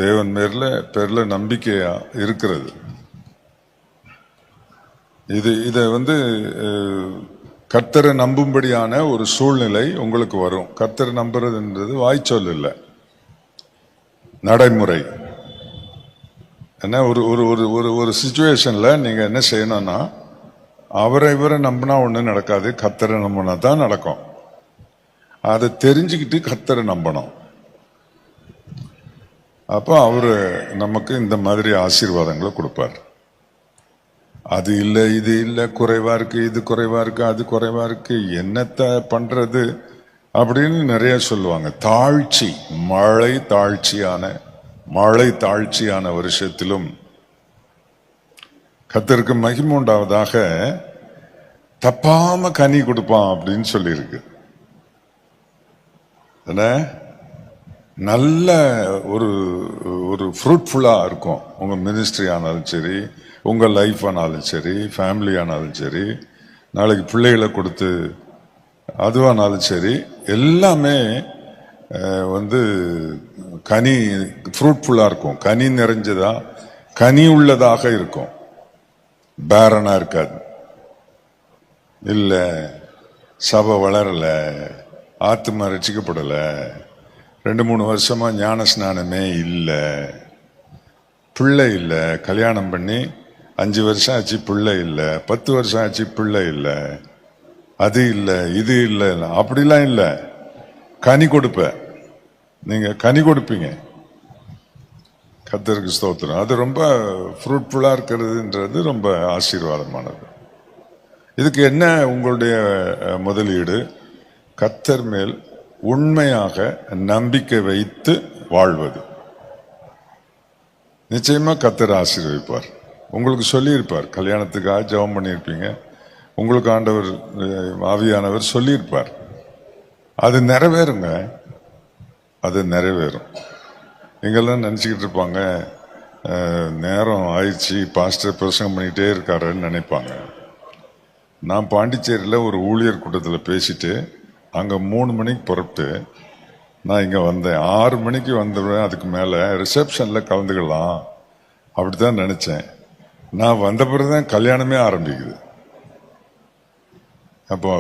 தேவன் பேர்ல நம்பிக்கையா இருக்கிறது, இதை கர்த்தரை நம்பும்படியான ஒரு சூழ்நிலை உங்களுக்கு வரும். கர்த்தரை நம்புறதுன்றது வாய்ச்சொல் இல்லை, நடைமுறை. என்ன ஒரு ஒரு ஒரு ஒரு ஒரு சிச்சுவேஷன்ல நீங்க என்ன செய்யணும்னா, அவரை இவரை நம்பினா ஒண்ணு நடக்காது, கர்த்தரை நம்பினா தான் நடக்கும். அதை தெரிஞ்சுக்கிட்டு கர்த்தரை நம்பணும். அப்போ அவரு நமக்கு இந்த மாதிரி ஆசீர்வாதங்களை கொடுப்பார். அது இல்லை, இது இல்லை, குறைவா இருக்கு, இது குறைவா இருக்கு, அது குறைவா இருக்கு, என்னத்த பண்றது அப்படின்னு நிறைய சொல்லுவாங்க. தாழ்ச்சி, மழை தாழ்ச்சியான வருஷத்திலும் கர்த்தருக்கு மகிமை உண்டாவதாக தப்பாம கனி கொடுப்பான் அப்படின்னு சொல்லியிருக்கு. நல்ல ஒரு ஒரு ஃப்ரூட்ஃபுல்லா இருக்கும். உங்க மினிஸ்ட்ரி ஆனாலும் சரி, உங்க லைஃப் ஆனாலும் சரி, ஃபேமிலி ஆனாலும் சரி, நாளைக்கு பிள்ளைகளை கொடுத்து அதுவானாலும் சரி, எல்லாமே கனி ஃப்ரூட்ஃபுல்லா இருக்கும். கனி நிறைஞ்சதா, கனி உள்ளதாக இருக்கும். பேரனா இருக்காது. இல்ல சபை வளரல, ஆத்துமா ரட்சிக்கப்படல, 2-3 வருஷமா ஞான ஸ்நானமே இல்லை, பிள்ளை இல்லை, கல்யாணம் பண்ணி 5 வருஷம் ஆச்சு பிள்ளை இல்லை, 10 வருஷம் ஆச்சு பிள்ளை இல்லை, அது இல்லை, இது இல்லை, அப்படிலாம் இல்லை. கனி கொடுப்ப, நீங்க கனி கொடுப்பீங்க. கர்த்தருக்கு ஸ்தோத்திரம். அது ரொம்ப ஃப்ரூட்ஃபுல்லா இருக்கிறதுன்றது ரொம்ப ஆசீர்வாதமானது. இதுக்கு என்ன உங்களுடைய முதலீடு? கர்த்தர் மேல் உண்மையாக நம்பிக்கை வைத்து வாழ்வது. நிச்சயமா கர்த்தர் ஆசீர்வதிப்பார். உங்களுக்கு சொல்லியிருப்பார், கல்யாணத்துக்காக ஜெபம் பண்ணியிருப்பீங்க, உங்களுக்கு ஆண்டவர் ஆவியானவர் சொல்லியிருப்பார். அது நிறைவேறுங்க, அது நிறைவேறும். எங்கெல்லாம் நினச்சிக்கிட்டு இருப்பாங்க, நேரம் ஆயிடுச்சு, பாஸ்டர் பிரசங்கம் பண்ணிகிட்டே இருக்காருன்னு நினைப்பாங்க. நான் பாண்டிச்சேரியில் ஒரு ஊழியர் கூட்டத்தில் பேசிட்டு அங்கே 3 மணிக்கு புறப்பட்டு நான் இங்கே வந்தேன். 6 மணிக்கு வந்துடுவேன். அதுக்கு மேலே ரிசப்ஷனில் கலந்துக்கலாம் அப்படித்தான் நினச்சேன். நான் வந்த பிறகு தான் கல்யாணமே ஆரம்பிக்குது. அப்போ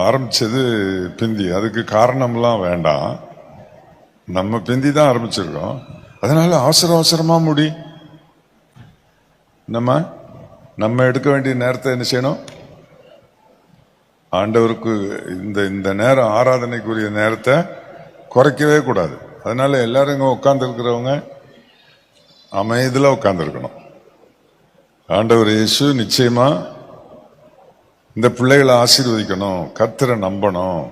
ஆரம்பிச்சது பிந்தி. அதுக்கு காரணம்லாம் வேண்டாம், நம்ம பிந்தி தான் ஆரம்பிச்சிருக்கோம். அதனால அவசரமா முடி. நம்ம எடுக்க வேண்டிய நேரத்தை என்ன செய்யணும்? ஆண்டவருக்கு இந்த நேரம், ஆராதனைக்குரிய நேரத்தை குறைக்கவே கூடாது. அதனால எல்லாரும் இங்க உட்கார்ந்து இருக்கிறவங்க அமைதியில உட்கார்ந்துருக்கணும். ஆண்டவர் இயேசு நிச்சயமா இந்த பிள்ளைகளை ஆசீர்வதிக்கணும், கர்த்தரை நம்பணும்,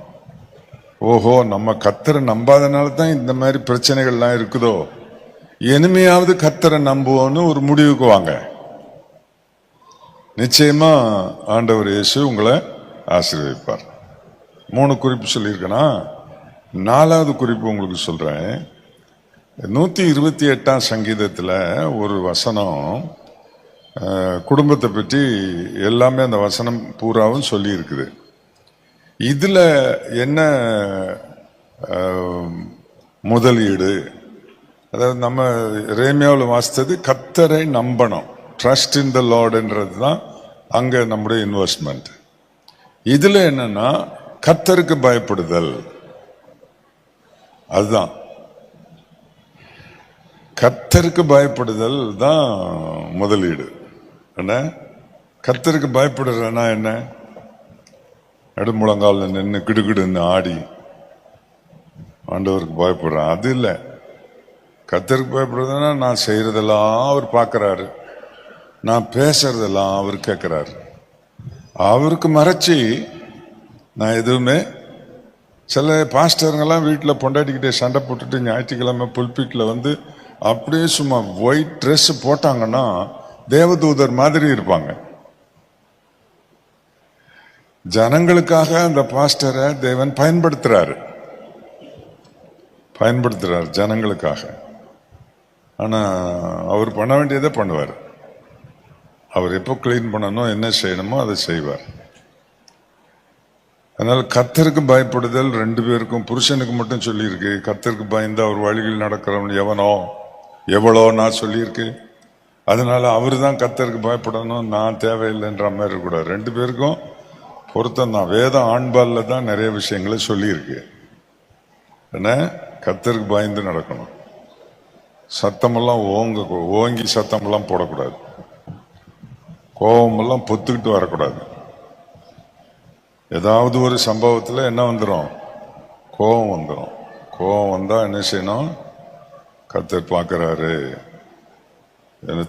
ஓஹோ, நம்ம கர்த்தரை நம்பாதனால தான் இந்த மாதிரி பிரச்சனைகள்லாம் இருக்குதோ, இனிமையாவது கர்த்தரை நம்புவோன்னு ஒரு முடிவுக்கு வாங்க. நிச்சயமா ஆண்டவர் இயேசு உங்களை ஆசீர்வதிப்பார். 3 குறிப்பு சொல்லியிருக்கேனா, 4வது குறிப்பு உங்களுக்கு சொல்றேன். 128ஆம் சங்கீதத்தில் ஒரு வசனம் குடும்பத்தை பற்றி எல்லாமே அந்த வசனம் பூராவும் சொல்லி இருக்குது. இதுல என்ன முதலீடு? அதாவது நம்ம ரேமியாவில் வாசித்தது கர்த்தரை நம்பணும், ட்ரஸ்ட் இன் த லார்ட்ன்றது தான் அங்க நம்முடைய இன்வெஸ்ட்மெண்ட். இதுல என்னன்னா கர்த்தருக்கு பயப்படுதல். அதுதான் கர்த்தருக்கு பயப்படுதல் தான் முதலீடு. என்ன கர்த்தருக்கு பயப்படுறதுனா என்ன? நடுமுழங்கால நின்று கிடுகிடுன்னு ஆடி ஆண்டவருக்கு பயப்படுறேன் அது இல்லை. கர்த்தருக்கு பயப்படுறதுன்னா நான் செய்யறதெல்லாம் அவர் பார்க்கறாரு, நான் பேசுறதெல்லாம் அவர் கேட்கிறாரு. அவருக்கு மறைச்சி நான் எதுவுமே. சில பாஸ்டருங்கெல்லாம் வீட்டில் பொண்டாட்டிக்கிட்டே சண்டை போட்டுட்டு ஞாயிற்றுக்கிழமை புல்பீட்டில் வந்து அப்படியே சும்மா ஒயிட் ட்ரெஸ் போட்டாங்கன்னா தேவதூதர் மாதிரி இருப்பாங்க. ஜனங்களுக்காக அந்த பாஸ்டரை தேவன் பயன்படுத்துறாரு ஜனங்களுக்காக. ஆனா அவர் பண்ண வேண்டியதை பண்ணுவார். அவர் எப்போ கிளீன் பண்ணணும், என்ன செய்யணுமோ அதை செய்வார். அதனால கர்த்தருக்கு பயப்படுதல் 2 பேருக்கும், புருஷனுக்கு மட்டும் சொல்லியிருக்கு. கர்த்தருக்கு பயந்து அவர் வழியில் நடக்கிறவன் எவனோ எவ்வளோ நான் சொல்லியிருக்கு. அதனால அவரு தான் கர்த்தருக்கு பயப்படணும், நான் தேவையில்லைன்ற மாதிரி இருக்கக்கூடாது. 2 பேருக்கும் பொருத்தம் தான். வேதம் ஆண்பாலில் தான் நிறைய விஷயங்களை சொல்லியிருக்கு. என்ன கர்த்தருக்கு பயந்து நடக்கணும். சத்தமெல்லாம் ஓங்கி சத்தமெல்லாம் போடக்கூடாது. கோபமெல்லாம் பொத்துக்கிட்டு வரக்கூடாது. ஏதாவது ஒரு சம்பவத்தில் என்ன வந்துடும்? கோபம் வந்துடும். கோபம் வந்தா என்ன செய்யணும்? கர்த்தர் பார்க்கறாரு,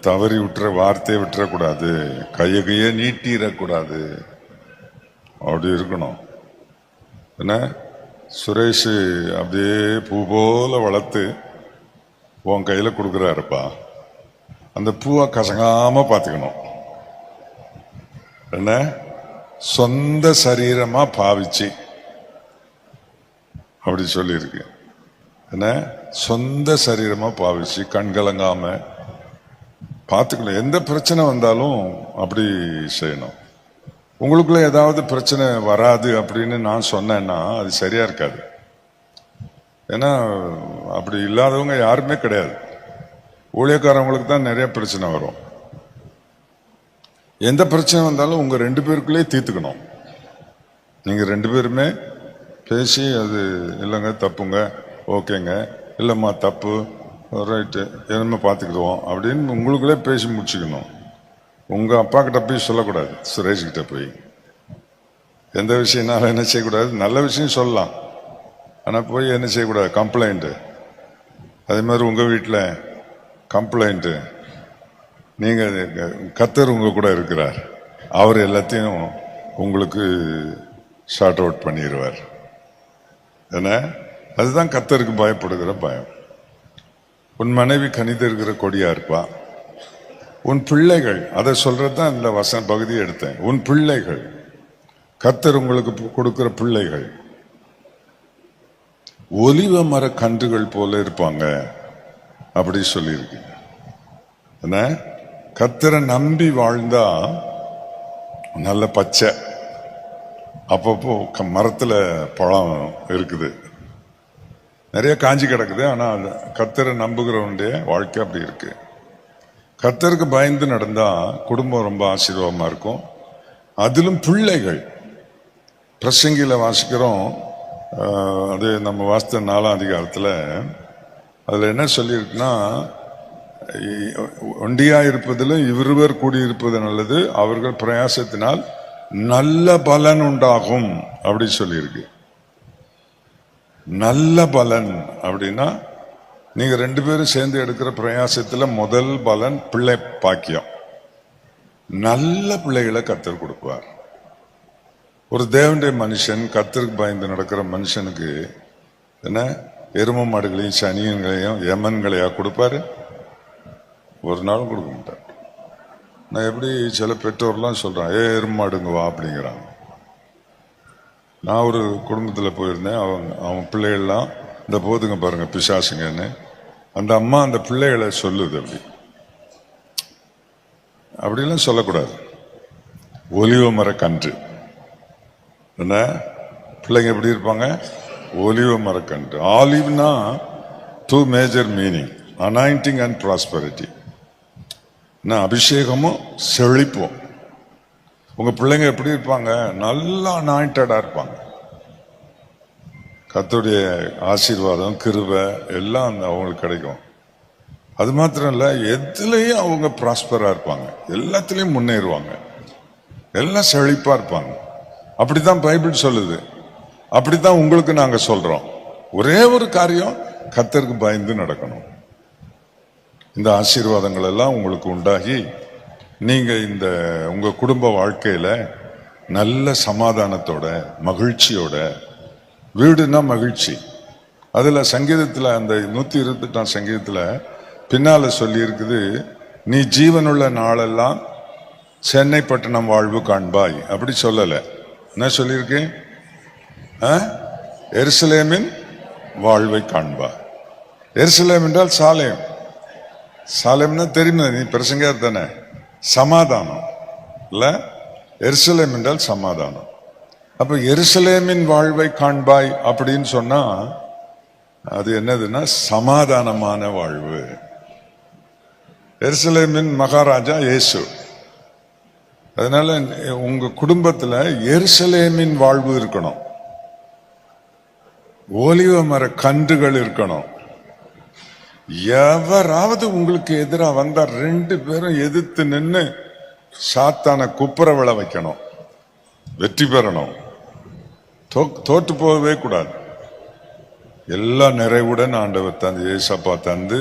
தவறி விட்டுற வார்த்தையை விட்டுறக்கூடாது, கையை நீட்டிடக்கூடாது, அப்படி இருக்கணும். என்ன சுரேஷ் அப்படியே பூ போல வளர்த்து உன் கையில கொடுக்குறாருப்பா, அந்த பூவை கசங்காம பார்த்துக்கணும். என்ன சொந்த சரீரமா பாவிச்சு அப்படி சொல்லியிருக்கு. என்ன சொந்த சரீரமா பாவிச்சு கண்கலங்காம பார்த்துக்கணும். எந்த பிரச்சனை வந்தாலும் அப்படி செய்யணும். உங்களுக்குள்ள ஏதாவது பிரச்சனை வராது அப்படின்னு நான் சொன்னேன்னா அது சரியா இருக்காது. ஏன்னா அப்படி இல்லாதவங்க யாருமே கிடையாது. ஊழியக்காரவங்களுக்கு தான் நிறைய பிரச்சனை வரும். எந்த பிரச்சனை வந்தாலும் உங்க 2 பேருக்குள்ளே தீர்த்துக்கணும். நீங்க 2 பேருமே பேசி அது இல்லைங்க தப்புங்க, ஓகேங்க, இல்லைம்மா தப்பு, ரைட்டு, என்னமே பார்த்துக்கிடுவோம் அப்படின்னு உங்களுக்குள்ளே பேசி முடிச்சுக்கணும். உங்க அப்பா கிட்ட போய் சொல்லக்கூடாது. சுரேஷ் கிட்ட போய் எந்த விஷயம்னாலும் என்ன செய்யக்கூடாது? நல்ல விஷயம் சொல்லலாம், ஆனால் போய் என்ன செய்யக்கூடாது? கம்ப்ளைண்ட்டு. அதே மாதிரி உங்க வீட்டில் கம்ப்ளைண்ட்டு. நீங்க கர்த்தர் உங்க கூட இருக்கிறார், அவர் எல்லாத்தையும் உங்களுக்கு ஷார்ட் அவுட் பண்ணிடுவார். ஏன்னா அதுதான் கர்த்தருக்கு பயப்படுகிற பயம். உன் மனைவி கனிந்து இருக்கிற கொடியா இருப்பா. உன் பிள்ளைகள், அதை சொல்றதுதான் இந்த வசன பகுதியை எடுத்தேன். உன் பிள்ளைகள், கர்த்தர் உங்களுக்கு கொடுக்கிற பிள்ளைகள் ஒலிவ மர கன்றுகள் போல இருப்பாங்க அப்படி சொல்லியிருக்கு. என்ன கர்த்தரை நம்பி வாழ்ந்தா நல்ல பச்சை, அப்பப்போ மரத்துல பழம் இருக்குது, நிறைய காஞ்சி கிடக்குது. ஆனா கர்த்தரை நம்புகிறவனுடைய வாழ்க்கை அப்படி இருக்கு. கர்த்தருக்கு பயந்து நடந்தா குடும்பம் ரொம்ப ஆசீர்வாதமா இருக்கும். அதிலும் பிள்ளைகள், பிரசங்கில வாசிக்கிறோம், அது நம்ம வாசித்த 4ஆம் அதிகாரத்துல அதுல என்ன சொல்லியிருக்குன்னா, ஒண்டியா இருப்பதில் இருவர் கூடியிருப்பது நல்லது, அவர்கள் பிரயாசத்தினால் நல்ல பலன் உண்டாகும் அப்படி சொல்லியிருக்கு. நல்ல பலன் அப்படின்னா நீங்க 2 பேரும் சேர்ந்து எடுக்கிற பிரயாசத்துல முதல் பலன் பிள்ளை பாக்கியம். நல்ல பிள்ளைகளை கர்த்தர் கொடுப்பார். ஒரு தேவனுடைய மனுஷன், கர்த்தருக்கு பயந்து நடக்கிற மனுஷனுக்கு என்ன எரும மாடுகளையும் சனியன்களையும் யமன்களையா கொடுப்பாரு? ஒரு நாளும் கொடுக்க மாட்டார். நான் எப்படி சில பெற்றோர்லாம் சொல்றான், எரும மாடுங்க வா அப்படிங்கிறாங்க. நான் ஒரு குடும்பத்தில் போயிருந்தேன். அவன் பிள்ளைகள்லாம் இந்த போதுங்க பாருங்க பிசாசுங்கன்னு, அந்த அம்மா அந்த பிள்ளைகளை சொல்லுது. அப்படிலாம் சொல்லக்கூடாது. ஒலிவ மர கன்று என்ன பிள்ளைங்க எப்படி இருப்பாங்க? ஒலிவ மரக்கன்று. ஆலிவ்னா 2 major meaning, anointing and prosperity. அபிஷேகமும் செழிப்பும். உங்க பிள்ளைங்க எப்படி இருப்பாங்க? நல்லா அனாயிண்டடா இருப்பாங்க. கர்த்தருடைய ஆசீர்வாதம் கிருபை எல்லாம் அவங்களுக்கு கிடைக்கும். அது மாத்திரம் இல்ல, எதுலையும் அவங்க ப்ராஸ்பரா இருப்பாங்க, எல்லாத்துலயும் முன்னேறுவாங்க, எல்லாம் செழிப்பா இருப்பாங்க. அப்படித்தான் பைபிள் சொல்லுது. அப்படித்தான் உங்களுக்கு நாங்க சொல்றோம். ஒரே ஒரு காரியம், கர்த்தருக்கு பயந்து நடக்கணும். இந்த ஆசீர்வாதங்கள் எல்லாம் உங்களுக்கு உண்டாகி நீங்க இந்த உங்க குடும்ப வாழ்க்கையில நல்ல சமாதானத்தோட மகிழ்ச்சியோட, வீடுனா மகிழ்ச்சி. அதுல சங்கீதத்துல அந்த 128ஆம் சங்கீதத்துல பின்னால சொல்லி இருக்குது, நீ ஜீவனுள்ள நாளெல்லாம் சென்னை பட்டணம் வாழ்வு காண்பாய். அப்படி சொல்லல. என்ன சொல்லியிருக்கு? எருசலேமின் வாழ்வை காண்பாய். எருசலேம் என்றால் சாலேம். சாலேம்னா தெரியுமா? நீ பிரசங்கர் தானே. சமாதானம் இல்ல, எருசலேம் என்றால் சமாதானம். அப்ப எருசலேமின் வாழ்வை காண்பாய் அப்படின்னு சொன்னா அது என்னதுன்னா சமாதானமான வாழ்வு. எருசலேமின் மகாராஜா இயேசு. அதனால உங்க குடும்பத்துல எருசலேமின் வாழ்வு இருக்கணும். ஒலிவ மர கன்றுகள் இருக்கணும். எவராவது உங்களுக்கு எதிராக வந்தா 2 பேரும் எதிர்த்து நின்று சாத்தான குப்புற விழ வைக்கணும். வெற்றி பெறணும். தோற்று போகவே கூடாது. எல்லா நிறைவுடன் ஆண்டவர் தந்து, ஏசப்பா தந்து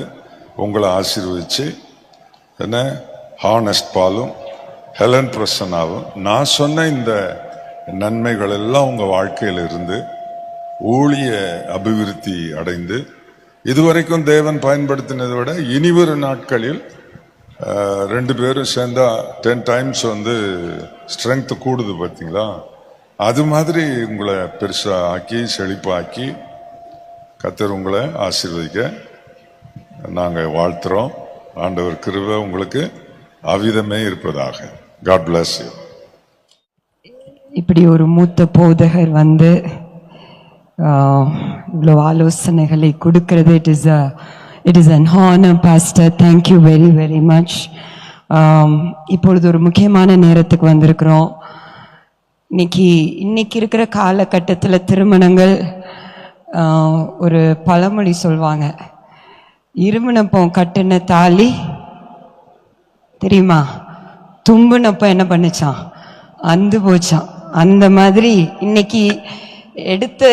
உங்களை ஆசீர்வதிச்சு, என்ன ஹானஸ்ட் பாலும் ஹெலன் பிரசன்னாவும் நான் சொன்ன இந்த நன்மைகள் எல்லாம் உங்க வாழ்க்கையில் இருந்து ஊழிய அபிவிருத்தி அடைந்து, இதுவரைக்கும் தேவன் பயன்படுத்தினதை விட இனிவரும் நாட்களில் 2 பேரும் சேர்ந்தா 10 டைம்ஸ் ஸ்ட்ரென்த் கூடுது. பார்த்தீங்களா? அது மாதிரி உங்களை பெருசா ஆக்கி செழிப்பாக்கி கர்த்தர் உங்களை ஆசீர்வதிக்க நாங்க வாழ்த்துறோம். ஆண்டவர் கிருபை உங்களுக்கு அவ்விதமே இருப்பதாக. God bless you. இப்படி ஒரு மூத்த போதகர் இவ்வளோ ஆலோசனைகளை கொடுக்கிறது, it is an honor, Pastor. Thank you very very much. இப்பொழுது ஒரு முக்கியமான நேரத்துக்கு வந்திருக்கிறோம். இன்னைக்கு இருக்கிற காலகட்டத்தில் திருமணங்கள், ஒரு பழமொழி சொல்வாங்க, இருமுனப்போ கட்டின தாலி தெரியுமா, தும்புனப்போ என்ன பண்ணுச்சான், அந்து போச்சான். அந்த மாதிரி இன்னைக்கு எடுத்து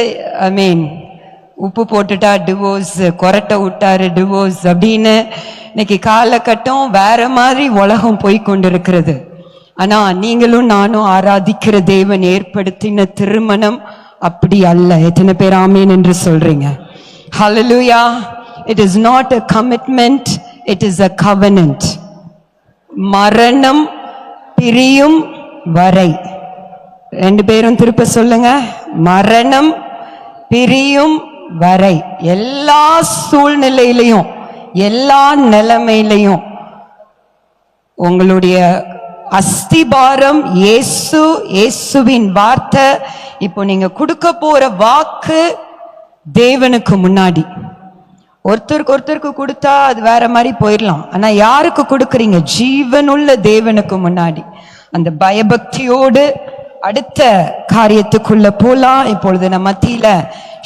உப்பு போட்டுட்டா டிவோர்ஸ், கொரட்டை விட்டாரு டிவோர்ஸ் அப்படின்னு இன்னைக்கு காலகட்டம் வேற மாதிரி உலகம் போய் கொண்டிருக்கிறது. ஆனா நீங்களும் நானும் ஆராதிக்கிற தேவன் ஏற்படுத்தின திருமணம் அப்படி அல்ல. எத்தனை பேர் ஆமீன் என்று சொல்றீங்க? Hallelujah. It is not a commitment, it is a covenant. மரணம் பிரியும் வரை. 2 பேரும் திருப்ப சொல்லுங்க, மரணம் பிரியும் வரை. எல்லா சூழ்நிலையிலையும் எல்லா நிலைமையிலையும் உங்களுடைய அஸ்திபாரம் இயேசு, இயேசுவின் வார்த்தை. இப்போ நீங்க கொடுக்க போற வாக்கு தேவனுக்கு முன்னாடி. ஒருத்தருக்கு கொடுத்தா அது வேற மாதிரி போயிடலாம். ஆனா யாருக்கு கொடுக்கறீங்க? ஜீவனுள்ள தேவனுக்கு முன்னாடி. அந்த பயபக்தியோடு அடுத்த காரியத்துக்குள்ள போலாம். இப்பொழுது நம்ம மத்தியில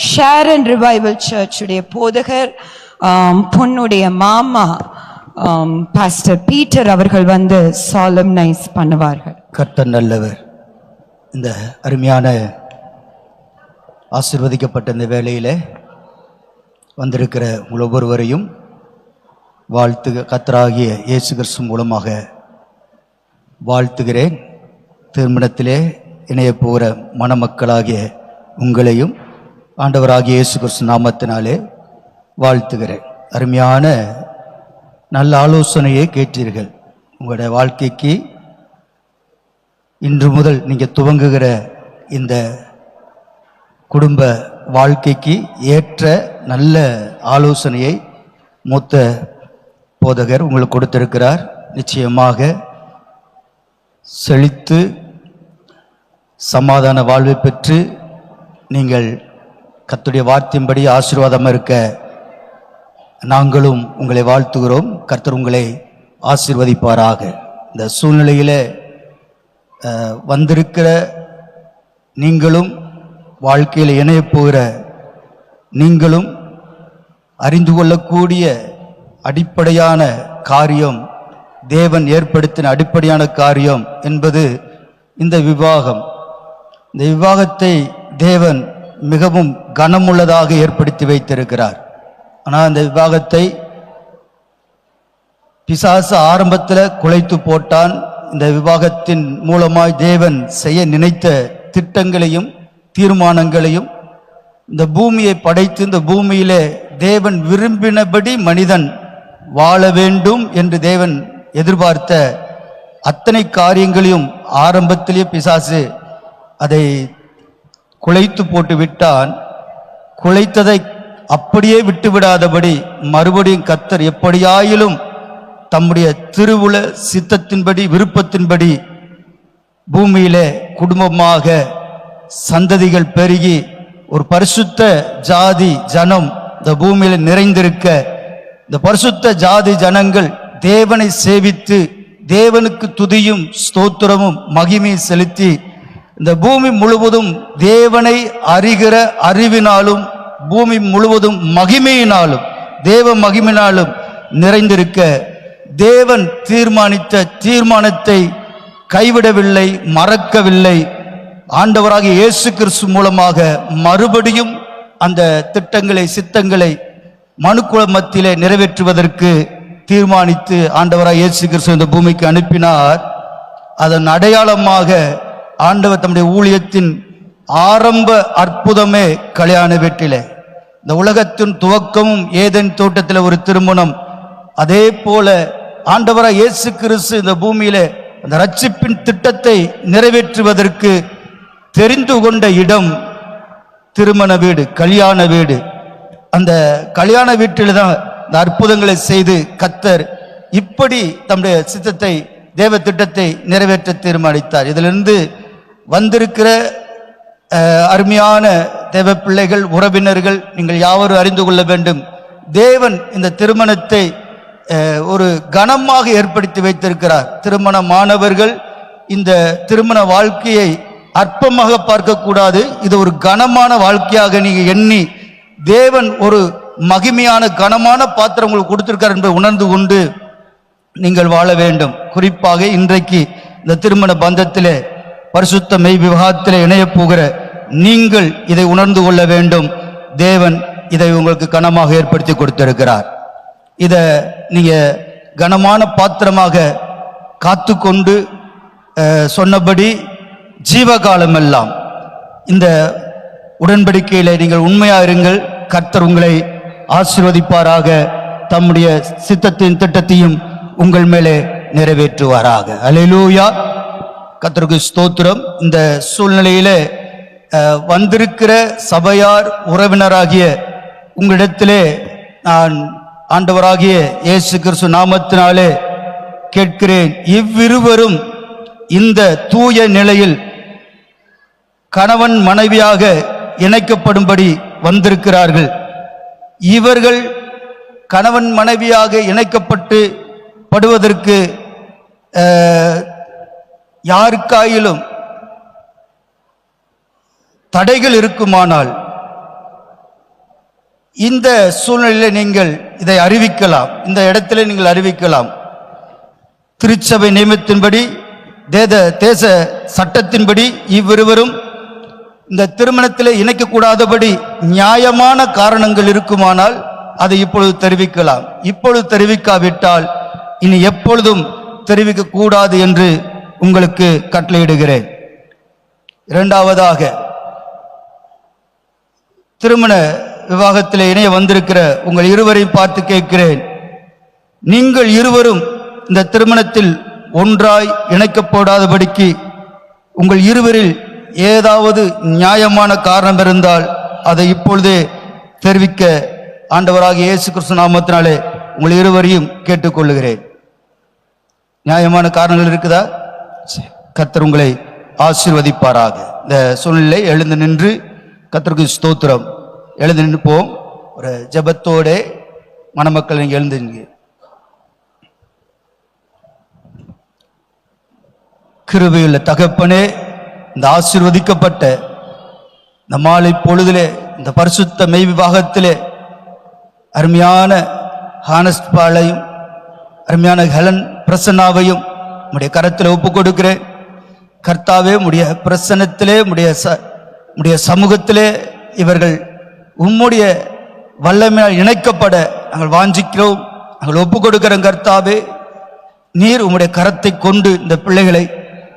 ஷேரன் ரிவைவல் சர்ச்சுடைய போதகர் பொண்ணுடைய மாமா பாஸ்டர் பீட்டர் அவர்கள் சாலம்னைஸ் பண்ணுவார்கள். கர்த்தர் நல்லவர். இந்த அருமையான ஆசீர்வதிக்கப்பட்ட இந்த வேளையில வந்திருக்கிற உங்கள் ஒவ்வொருவரையும் கர்த்தராகிய இயேசு கிறிஸ்து மூலமாக வாழ்த்துகிறேன். திருமணத்திலே இணைய போகிற மணமக்களாகிய உங்களையும் ஆண்டவராகிய இயேசு கிறிஸ்து நாமத்தினாலே வாழ்த்துகிறேன். அருமையான நல்ல ஆலோசனையை கேட்டீர்கள். உங்களுடைய வாழ்க்கைக்கு இன்று முதல் நீங்கள் துவங்குகிற இந்த குடும்ப வாழ்க்கைக்கு ஏற்ற நல்ல ஆலோசனையை மூத்த போதகர் உங்களுக்கு கொடுத்திருக்கிறார். நிச்சயமாக செழித்து சமாதான வாழ்வை பெற்று நீங்கள் கர்த்தருடைய வார்த்தையின்படி ஆசீர்வாதமாக இருக்க நாங்களும் உங்களை வாழ்த்துகிறோம். கர்த்தர் உங்களை ஆசீர்வதிப்பாராக. இந்த சூழ்நிலையில் வந்திருக்கிற நீங்களும் வாழ்க்கையில் இணையப் போகிற நீங்களும் அறிந்து கொள்ளக்கூடிய அடிப்படையான காரியம், தேவன் ஏற்படுத்தின அடிப்படையான காரியம் என்பது இந்த விவாகம். இந்த விவாகத்தை தேவன் மிகவும் கனமுள்ளதாக ஏற்படுத்தி வைத்திருக்கிறார். ஆனால் அந்த விவாகத்தை பிசாசு ஆரம்பத்தில் குலைத்து போட்டான். இந்த விவாகத்தின் மூலமாய் தேவன் செய்ய நினைத்த திட்டங்களையும் தீர்மானங்களையும், இந்த பூமியை படைத்து இந்த பூமியிலே தேவன் விரும்பினபடி மனிதன் வாழ வேண்டும் என்று தேவன் எதிர்பார்த்த அத்தனை காரியங்களையும் ஆரம்பத்திலே பிசாசு அதை குலைத்து போட்டு விட்டான். குலைத்ததை அப்படியே விட்டுவிடாதபடி மறுபடியும் கர்த்தர் எப்படியாயிலும் தம்முடைய திருவுள சித்தத்தின்படி விருப்பத்தின்படி பூமியிலே குடும்பமாக சந்ததிகள் பெருகி ஒரு பரிசுத்த ஜாதி ஜனம் இந்த பூமியில நிறைந்திருக்க, இந்த பரிசுத்த ஜாதி ஜனங்கள் தேவனை சேவித்து தேவனுக்கு துதியும் ஸ்தோத்திரமும் மகிமையை செலுத்தி இந்த பூமி முழுவதும் தேவனை அறிகிற அறிவினாலும் பூமி முழுவதும் மகிமையினாலும் தேவ மகிமையினாலும் நிறைந்திருக்க தேவன் தீர்மானித்த தீர்மானத்தை கைவிடவில்லை, மறக்கவில்லை. ஆண்டவராகிய இயேசு கிறிஸ்து மூலமாக மறுபடியும் அந்த திட்டங்களை சித்தங்களை மனுக்குல மத்தியிலே நிறைவேற்றுவதற்கு தீர்மானித்து ஆண்டவராகிய இயேசு கிறிஸ்து இந்த பூமிக்கு அனுப்பினார். அதன் அடையாளமாக ஆண்டவர் தம்முடைய ஊழியத்தின் ஆரம்ப அற்புதமே கல்யாண வீட்டிலே. இந்த உலகத்தின் துவக்கமும் ஏதேன் தோட்டத்தில் ஒரு திருமணம். அதே போல ஆண்டவராகிய இயேசு கிறிஸ்து இந்த பூமியிலே அந்த ரட்சிப்பின் திட்டத்தை நிறைவேற்றுவதற்கு தெரிந்து கொண்ட இடம் திருமண வீடு, கல்யாண வீடு. அந்த கல்யாண வீட்டில் தான் இந்த அற்புதங்களை செய்து கர்த்தர் இப்படி தம்முடைய சித்தத்தை தேவ திட்டத்தை நிறைவேற்ற தீர்மானித்தார். இதிலிருந்து வந்திருக்கிற அருமையான தேவ பிள்ளைகள், உறவினர்கள், நீங்கள் யாவரும் அறிந்து கொள்ள வேண்டும், தேவன் இந்த திருமணத்தை ஒரு கனமாக ஏற்படுத்தி வைத்திருக்கிறார். திருமணமானவர்கள் இந்த திருமண வாழ்க்கையை அற்பமாக பார்க்கக்கூடாது. இது ஒரு கனமான வாழ்க்கையாக நீங்க எண்ணி தேவன் ஒரு மகிமையான கனமான பாத்திரம் உங்களுக்கு கொடுத்திருக்கார் என்பதை உணர்ந்து கொண்டு நீங்கள் வாழ வேண்டும். குறிப்பாக இன்றைக்கு இந்த திருமண பந்தத்திலே பரிசுத்த மெய் விவாகத்திலே இணைய போகிற நீங்கள் இதை உணர்ந்து கொள்ள வேண்டும். தேவன் இதை உங்களுக்கு கனமாக ஏற்படுத்தி கொடுத்திருக்கிறார். இதை நீங்க கனமான பாத்திரமாக காத்து கொண்டு சொன்னபடி ஜீவகாலம் எல்லாம் இந்த உடன்படிக்கையில நீங்கள் உண்மையா இருங்கள். கர்த்தர் உங்களை ஆசீர்வதிப்பாராக. தம்முடைய சித்தத்தின் திட்டத்தையும் உங்கள் மேலே நிறைவேற்றுவாராக. அல்லேலூயா. கர்த்தருக்கு ஸ்தோத்திரம். இந்த சூழ்நிலையில வந்திருக்கிற சபையார் உறவினராகிய உங்களிடத்திலே நான் ஆண்டவராகிய இயேசு கிறிஸ்து நாமத்தினாலே கேட்கிறேன், இவ்விருவரும் இந்த தூய நிலையில் கணவன் மனைவியாக இணைக்கப்படும்படி வந்திருக்கிறார்கள். இவர்கள் கணவன் மனைவியாக இணைக்கப்பட்டு படுவதற்கு யாருக்காயிலும் தடைகள் இருக்குமானால் இந்த சூழ்நிலையில் நீங்கள் இதை அறிவிக்கலாம். இந்த இடத்துல நீங்கள் அறிவிக்கலாம். திருச்சபை நியமத்தின்படி தேச சட்டத்தின்படி இவ்விருவரும் இந்த திருமணத்தில் இணைக்கக்கூடாதபடி நியாயமான காரணங்கள் இருக்குமானால் அதை இப்பொழுது தெரிவிக்கலாம். இப்பொழுது தெரிவிக்காவிட்டால் இனி எப்பொழுதும் தெரிவிக்க கூடாது என்று உங்களுக்கு கட்டளையிடுகிறேன். இரண்டாவதாக திருமண விவாகத்தில் இணைய வந்திருக்கிற உங்கள் இருவரையும் பார்த்து கேட்கிறேன், நீங்கள் இருவரும் இந்த திருமணத்தில் ஒன்றாய் இணைக்கப்படாதபடிக்கு உங்கள் இருவரில் ஏதாவது நியாயமான காரணம் இருந்தால் அதை இப்பொழுதே தெரிவிக்க ஆண்டவராகிய இயேசு கிறிஸ்து நாமத்தினாலே உங்கள் இருவரையும் கேட்டுக்கொள்ளுகிறேன். நியாயமான காரணங்கள் இருக்குதா? கர்த்தர் உங்களை ஆசீர்வதிப்பாராக. இந்த சூழ்நிலை எழுந்து நின்று கர்த்தருக்கு ஸ்தோத்திரம். எழுந்து நிற்போம். ஒரு ஜெபத்தோட மணமக்கள் நீங்க எழுந்து நின்று. கிருபையுள்ள தகப்பனே, இந்த ஆசீர்வதிக்கப்பட்ட இந்த மாலை பொழுதிலே, இந்த பரிசுத்த மெய் விவாகத்திலே அருமையான ஹானஸ்ட் பாலையும் அருமையான ஹெலன் பிரசன்னாவையும் உடைய கரத்தில் ஒப்பு கொடுக்கிறேன். கர்த்தாவே, உடைய பிரசன்னத்திலே உடைய சமூகத்திலே இவர்கள் உம்முடைய வல்லமையால் இணைக்கப்பட நாங்கள் வாஞ்சிக்கிறோம், நாங்கள் ஒப்பு கொடுக்கிறோம். கர்த்தாவே, நீர் உம்முடைய கரத்தை கொண்டு இந்த பிள்ளைகளை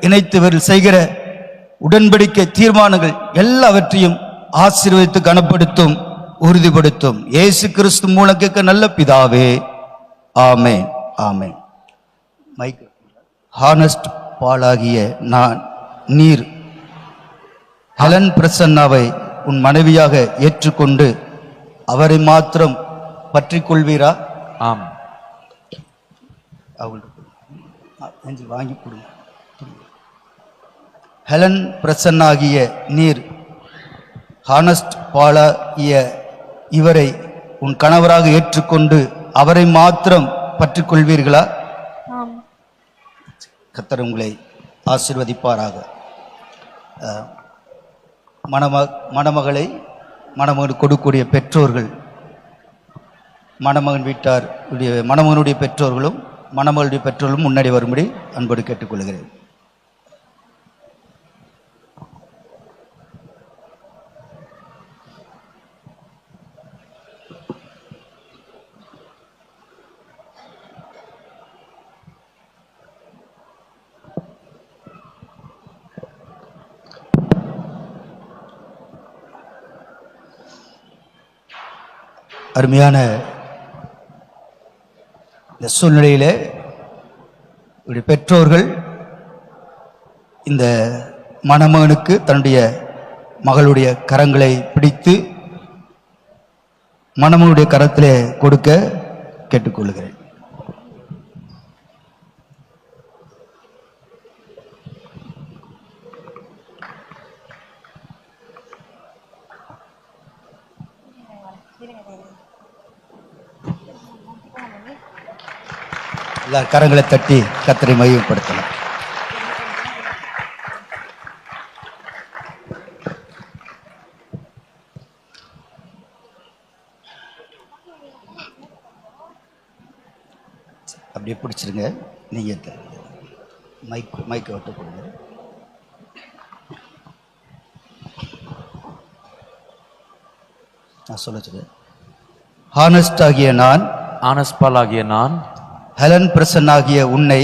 இணைத்து இவர்கள் செய்கிற உடன்படிக்கை தீர்மானங்கள் எல்லாவற்றையும் ஆசீர்வதித்து கனப்படுத்தும், உறுதிப்படுத்தும். இயேசு கிறிஸ்து மூலம் கேட்க நல்ல பிதாவே, ஆமென், ஆமென். மைக். ஹானஸ்ட் பாலாகிய நீர் ஹெலன் பிரசன்னாவை உன் மனைவியாக ஏற்றுக்கொண்டு அவரை மாத்திரம் பற்றி கொள்வீரா? ஆம். அவங்களுக்கு வாங்கி கொடுங்க. ஹெலன் பிரசன்னாகிய நீர் ஹானஸ்ட் பாலாகிய இவரை உன் கணவராக ஏற்றுக்கொண்டு அவரை மாத்திரம் பற்றி கொள்வீர்களா? கர்த்தர் உங்களை ஆசீர்வதிப்பாராக. மணமகளை மணமகனுக்கு கொடுக்கக்கூடிய பெற்றோர்கள், மணமகனுடைய பெற்றோர்களும் மணமகளுடைய பெற்றோர்களும் முன்னாடி வரும்படி அன்போடு கேட்டுக்கொள்கிறேன். அருமையான இந்த சூழ்நிலையிலே இவருடைய பெற்றோர்கள் இந்த மணமகனுக்கு தன்னுடைய மகளுடைய கரங்களை பிடித்து மணமகனுடைய கரத்திலே கொடுக்க கேட்டுக்கொள்கிறேன். எல்லார் கரங்களை தட்டி கர்த்தரை மகிமைப்படுத்தலாம். அப்படியே பிடிச்சிருங்க. நீங்க மைக்கை விட்டு கொடுங்க. நான் சொல்ல ஹானஸ்ட் ஆகிய நான் ஹெலன் பிரசன்னாகிய உன்னை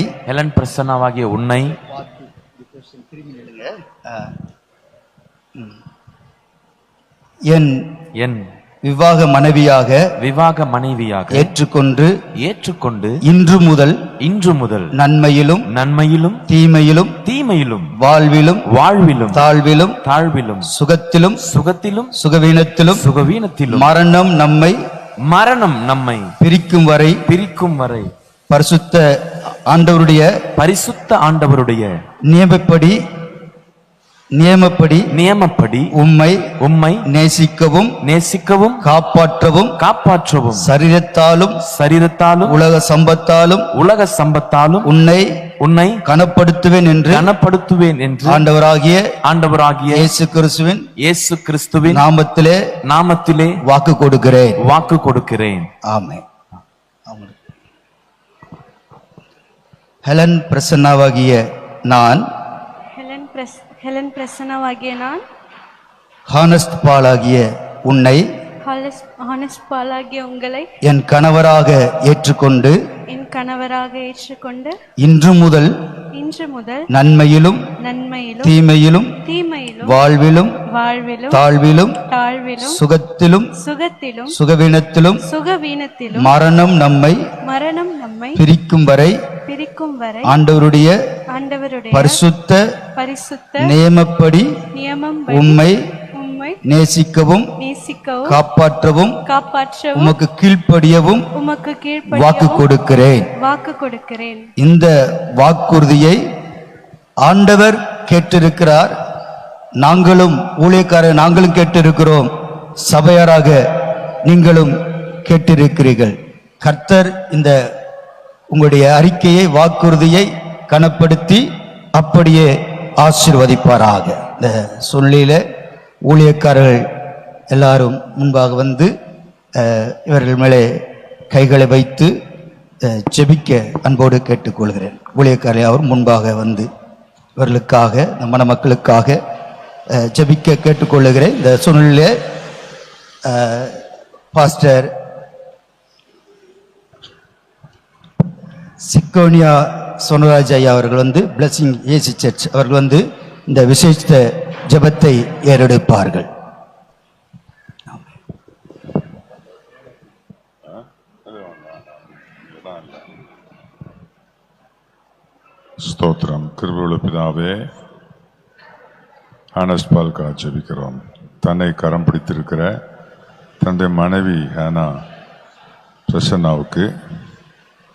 என் விவாக மனைவியாக ஏற்றுக்கொண்டு இன்று முதல் நன்மையிலும் தீமையிலும் வாழ்விலும் தாழ்விலும் சுகத்திலும் சுகவீனத்திலும் மரணம் நம்மை பிரிக்கும் வரை பரிசுத்த ஆண்டவருடைய நியமப்படி உம்மை நேசிக்கவும் காப்பாற்றவும் சரீரத்தாலும் உலக சம்பத்தாலும் உன்னை கனப்படுத்துவேன் என்று ஆண்டவராகிய இயேசு கிறிஸ்துவின் நாமத்திலே வாக்கு கொடுக்கிறேன். ஆமென். ஹெலன் பிரசன்னாவாகிய நான் ஹானஸ்ட் பாலாகிய உங்களை என் கணவராக ஏற்றுக்கொண்டு இன்று முதல் இன்று முதல் நன்மையிலும் நன்மையிலும் தீமையிலும் தீமையிலும் வாழ்விலும் வாழ்விலும் தாழ்விலும் தாழ்விலும் சுகத்திலும் சுகத்திலும் சுகவீனத்திலும் சுகவீனத்திலும் மரணம் நம்மை நம்மை பிரிக்கும் வரை பிரிக்கும் வரை ஆண்டவருடைய பரிசுத்த பரிசுத்த நியமப்படி நியமம் உம்மை உம்மை நேசிக்கவும் நேசிக்கவும் காப்பாற்றவும் காப்பாற்றவும் உமக்கு கீழ்ப்படியவும் உமக்கு வாக்கு கீழ்ப்படியவும் கொடுக்கிறேன். வாக்கு கொடுக்கிறேன். இந்த வாக்குறுதியை ஆண்டவர் கேட்டிருக்கிறார். நாங்களும் ஊழியக்காரர் நாங்களும் கேட்டிருக்கிறோம். சபையாராக நீங்களும் கேட்டிருக்கிறீர்கள். கர்த்தர் இந்த உங்களுடைய அறிக்கையை வாக்குறுதியை கனப்படுத்தி அப்படியே ஆசீர்வதிப்பாராக. இந்த சூழ்நிலையில ஊழியக்காரர்கள் எல்லாரும் முன்பாக வந்து இவர்கள் மேலே கைகளை வைத்து ஜெபிக்க அன்போடு கேட்டுக்கொள்கிறேன். ஊழியக்காரரை அவர் முன்பாக வந்து இவர்களுக்காக நம்ம மக்களுக்காக ஜெபிக்க கேட்டுக்கொள்ளுகிறேன். இந்த சூழ்நிலையில பாஸ்டர் சிக்கோனியா சோனராஜ் ஐயா அவர்கள் வந்து பிளஸிங் ஏசி சர்ச் அவர்கள் வந்து இந்த விசேஷ ஜெபத்தை ஏறெடுப்பார்கள். ஸ்தோத்திரம். கிருபையுள்ள பிதாவே, ஆனஸ்பால்காக ஜெபிக்கிறோம். தன்னை கரம் பிடித்திருக்கிற தன்னுடைய மனைவி ஹேனா பிரசன்னாவுக்கு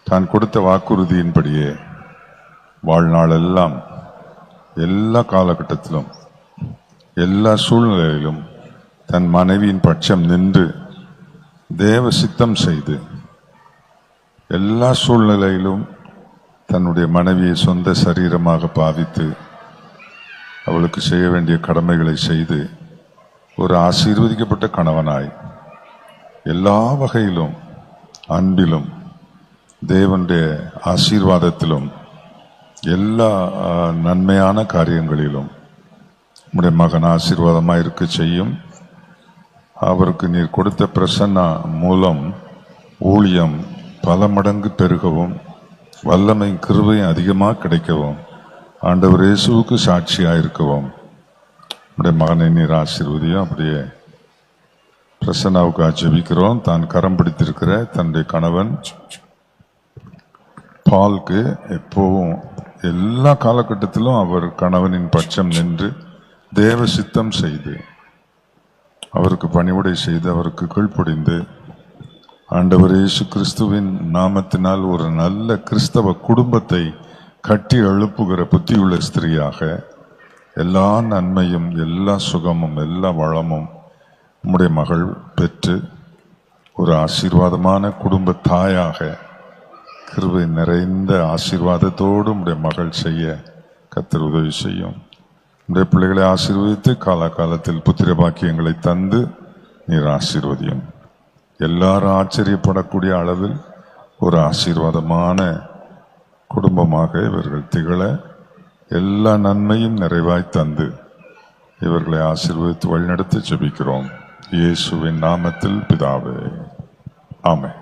தான் கொடுத்த வாக்குறுதியின்படியே வாழ்நாளெல்லாம் எல்லா காலகட்டத்திலும் எல்லா சூழ்நிலையிலும் தன் மனைவியின் பட்சம் நின்று தேவ சித்தம் செய்து எல்லா சூழ்நிலையிலும் தன்னுடைய மனைவியை சொந்த சரீரமாக பாவித்து அவளுக்கு செய்ய வேண்டிய கடமைகளை செய்து ஒரு ஆசீர்வதிக்கப்பட்ட கணவனாய் எல்லா வகையிலும் அன்பிலும் தேவனுடைய ஆசீர்வாதத்திலும் எல்லா நன்மையான காரியங்களிலும் உம்முடைய மகன் ஆசீர்வாதமாக இருக்க செய்யும். அவருக்கு நீர் கொடுத்த பிரசன்னா மூலம் ஊழியம் பல மடங்கு பெருகவும் வல்லமை கிருபையும் அதிகமாக கிடைக்கவும் ஆண்டவர் இயேசுவுக்கு சாட்சியாக இருக்கவும் உடைய மகனை நீர் ஆசீர்வதியும். அப்படியே பிரசன்னாவுக்கு ஜெபிக்கிறோம். தான் கரம் பிடித்திருக்கிற தன்னுடைய கணவன் பால்க்கு எப்போவும் எல்லா காலகட்டத்திலும் அவர் கணவனின் பட்சம் நின்று தேவ சித்தம் செய்து அவருக்கு பணிவுடை செய்து அவருக்கு கீழ்ப்படிந்து ஆண்டவர் இயேசு கிறிஸ்துவின் நாமத்தினால் ஒரு நல்ல கிறிஸ்தவ குடும்பத்தை கட்டி எழுப்புகிற புத்தியுள்ள ஸ்திரீயாக எல்லா நன்மையும் எல்லா சுகமும் எல்லா வளமும் உம்முடைய மகள் பெற்று ஒரு ஆசீர்வாதமான குடும்ப தாயாக கிருபை நிறைந்த ஆசீர்வாதத்தோடு உம்முடைய மகள் செய்ய கர்த்தர் உதவி செய்யும். உம்முடைய பிள்ளைகளை ஆசீர்வதித்து காலகாலத்தில் புத்திர பாக்கியங்களை தந்து நீர் ஆசீர்வதியும். எல்லாரும் ஆச்சரியப்படக்கூடிய அளவில் ஒரு ஆசீர்வாதமான குடும்பமாக இவர்கள் திகழ எல்லா நன்மையும் நிறைவாய் தந்து இவர்களை ஆசீர்வதித்து வழிநடத்தி ஜெபிக்கிறோம். இயேசுவின் நாமத்தில் பிதாவே, ஆமென்.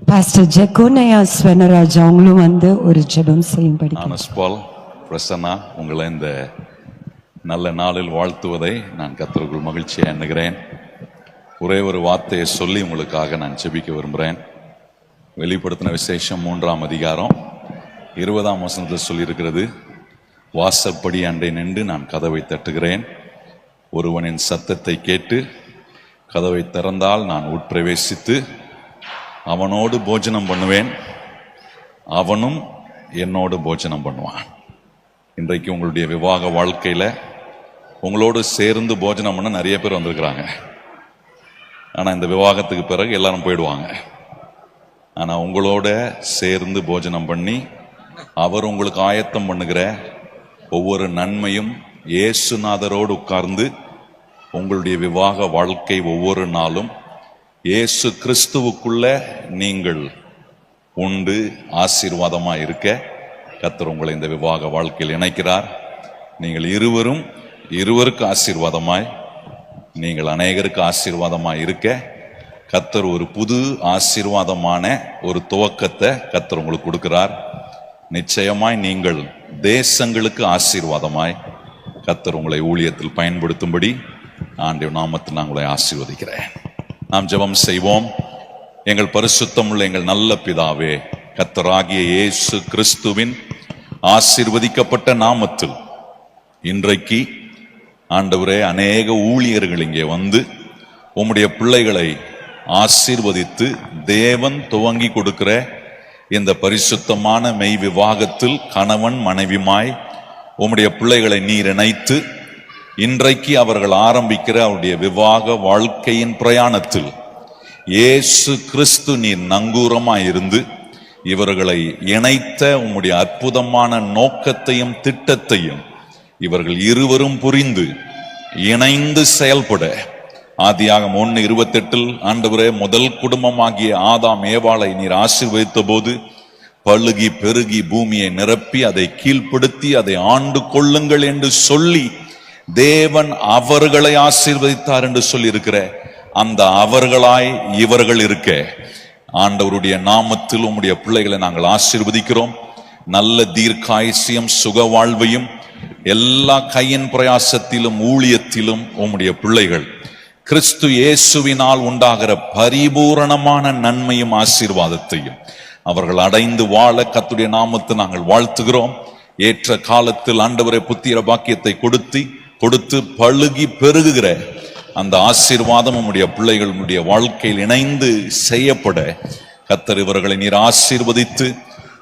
பாஸ்டர் ஜெகோனயா ஸ்வனராஜ் அவங்களும் வந்து ஒரு ஜெபம் செய்யும்படி ஆனஸ்பால் பிரசன்னா, உங்களை இந்த நல்ல நாளில் வாழ்த்துவதை நான் கர்த்தருக்குள் மகிழ்ச்சியாக எண்ணுகிறேன். ஒரே ஒரு வார்த்தையை சொல்லி உங்களுக்காக நான் ஜெபிக்க விரும்புகிறேன். வெளிப்படுத்தின விசேஷம் 3ஆம் அதிகாரம் 20ஆம் வசனத்தில் சொல்லியிருக்கிறது, வாசற்படி அண்டை நின்று நான் கதவை தட்டுகிறேன். ஒருவனின் சத்தத்தை கேட்டு கதவை திறந்தால் நான் உட்பிரவேசித்து அவனோடு போஜனம் பண்ணுவேன், அவனும் என்னோடு போஜனம் பண்ணுவான். இன்றைக்கு உங்களுடைய விவாக வாழ்க்கையில் உங்களோடு சேர்ந்து போஜனம் பண்ண நிறைய பேர் வந்திருக்கிறாங்க. ஆனால் இந்த விவாகத்துக்கு பிறகு எல்லாரும் போயிடுவாங்க. ஆனால் உங்களோட சேர்ந்து போஜனம் பண்ணி அவர் உங்களுக்கு ஆயத்தம் பண்ணுகிற ஒவ்வொரு நன்மையும் இயேசுநாதரோடு உட்கார்ந்து உங்களுடைய விவாக வாழ்க்கை ஒவ்வொரு நாளும் இயேசு கிறிஸ்துவுக்குள்ள நீங்கள் உண்டு ஆசீர்வாதமாக இருக்க கர்த்தர் உங்களை இந்த விவாக வாழ்க்கையில் இணைக்கிறார். நீங்கள் இருவருக்கு ஆசீர்வாதமாய், நீங்கள் அநேகருக்கு ஆசீர்வாதமாய் இருக்க கர்த்தர் ஒரு புது ஆசீர்வாதமான ஒரு துவக்கத்தை கர்த்தர் உங்களுக்கு கொடுக்கிறார். நிச்சயமாய் நீங்கள் தேசங்களுக்கு ஆசீர்வாதமாய் கர்த்தர் உங்களை ஊழியத்தில் பயன்படுத்தும்படி ஆண்டவர் நாமத்தில் நான் உங்களை ஆசீர்வதிக்கிறேன். நாம் ஜெபம் செய்வோம். எங்கள் பரிசுத்தமுள்ள எங்கள் நல்ல பிதாவே, கர்த்தராகிய இயேசு கிறிஸ்துவின் ஆசீர்வதிக்கப்பட்ட நாமத்தில் இன்றைக்கு ஆண்டவரே அநேக ஊழியர்கள் இங்கே வந்து உம்முடைய பிள்ளைகளை ஆசீர்வதித்து தேவன் துவங்கி கொடுக்கிற இந்த பரிசுத்தமான மெய் விவாகத்தில் கணவன் மனைவிமாய் உம்முடைய பிள்ளைகளை நீர் இணைத்து இன்றைக்கு அவர்கள் ஆரம்பிக்கிற அவருடைய விவாக வாழ்க்கையின் பிரயாணத்தில் இயேசு கிறிஸ்து நீர் நங்கூரமாய் இருந்து இவர்களை இணைத்த உம்முடைய அற்புதமான நோக்கத்தையும் திட்டத்தையும் இவர்கள் இருவரும் புரிந்து இணைந்து செயல்பட ஆதியாகமம் 1:28 ஆண்டவரே, முதல் குடும்பமாகிய ஆதாம் ஏவாளை நீர் ஆசீர்வதித்த போது பழுகி பெருகி பூமியை நிரப்பி அதை கீழ்ப்படுத்தி அதை ஆண்டு கொள்ளுங்கள் என்று சொல்லி தேவன் அவர்களை ஆசீர்வதித்தார் என்று சொல்லி இருக்கிற அந்த அவர்களாய் இவர்கள் இருக்க ஆண்டவருடைய நாமத்தில் உம்முடைய பிள்ளைகளை நாங்கள் ஆசீர்வதிக்கிறோம். நல்ல தீர்க்காயுசியம் சுக வாழ்வையும் எல்லா கையின் பிரயாசத்திலும் ஊழியத்திலும் உம்முடைய பிள்ளைகள் கிறிஸ்து இயேசுவினால் உண்டாகிற பரிபூரணமான நன்மையும் ஆசீர்வாதத்தையும் அவர்கள் அடைந்து வாழ கர்த்தருடைய நாமத்தை நாங்கள் வாழ்த்துகிறோம். ஏற்ற காலத்தில் ஆண்டவரை புத்திர பாக்கியத்தை கொடுத்து பழுகி பெருகுகிற அந்த ஆசீர்வாதம் உம்முடைய பிள்ளைகளுடைய வாழ்க்கையில் இணைந்து செய்யப்பட கர்த்தர் இவர்களை நீர் ஆசீர்வதித்து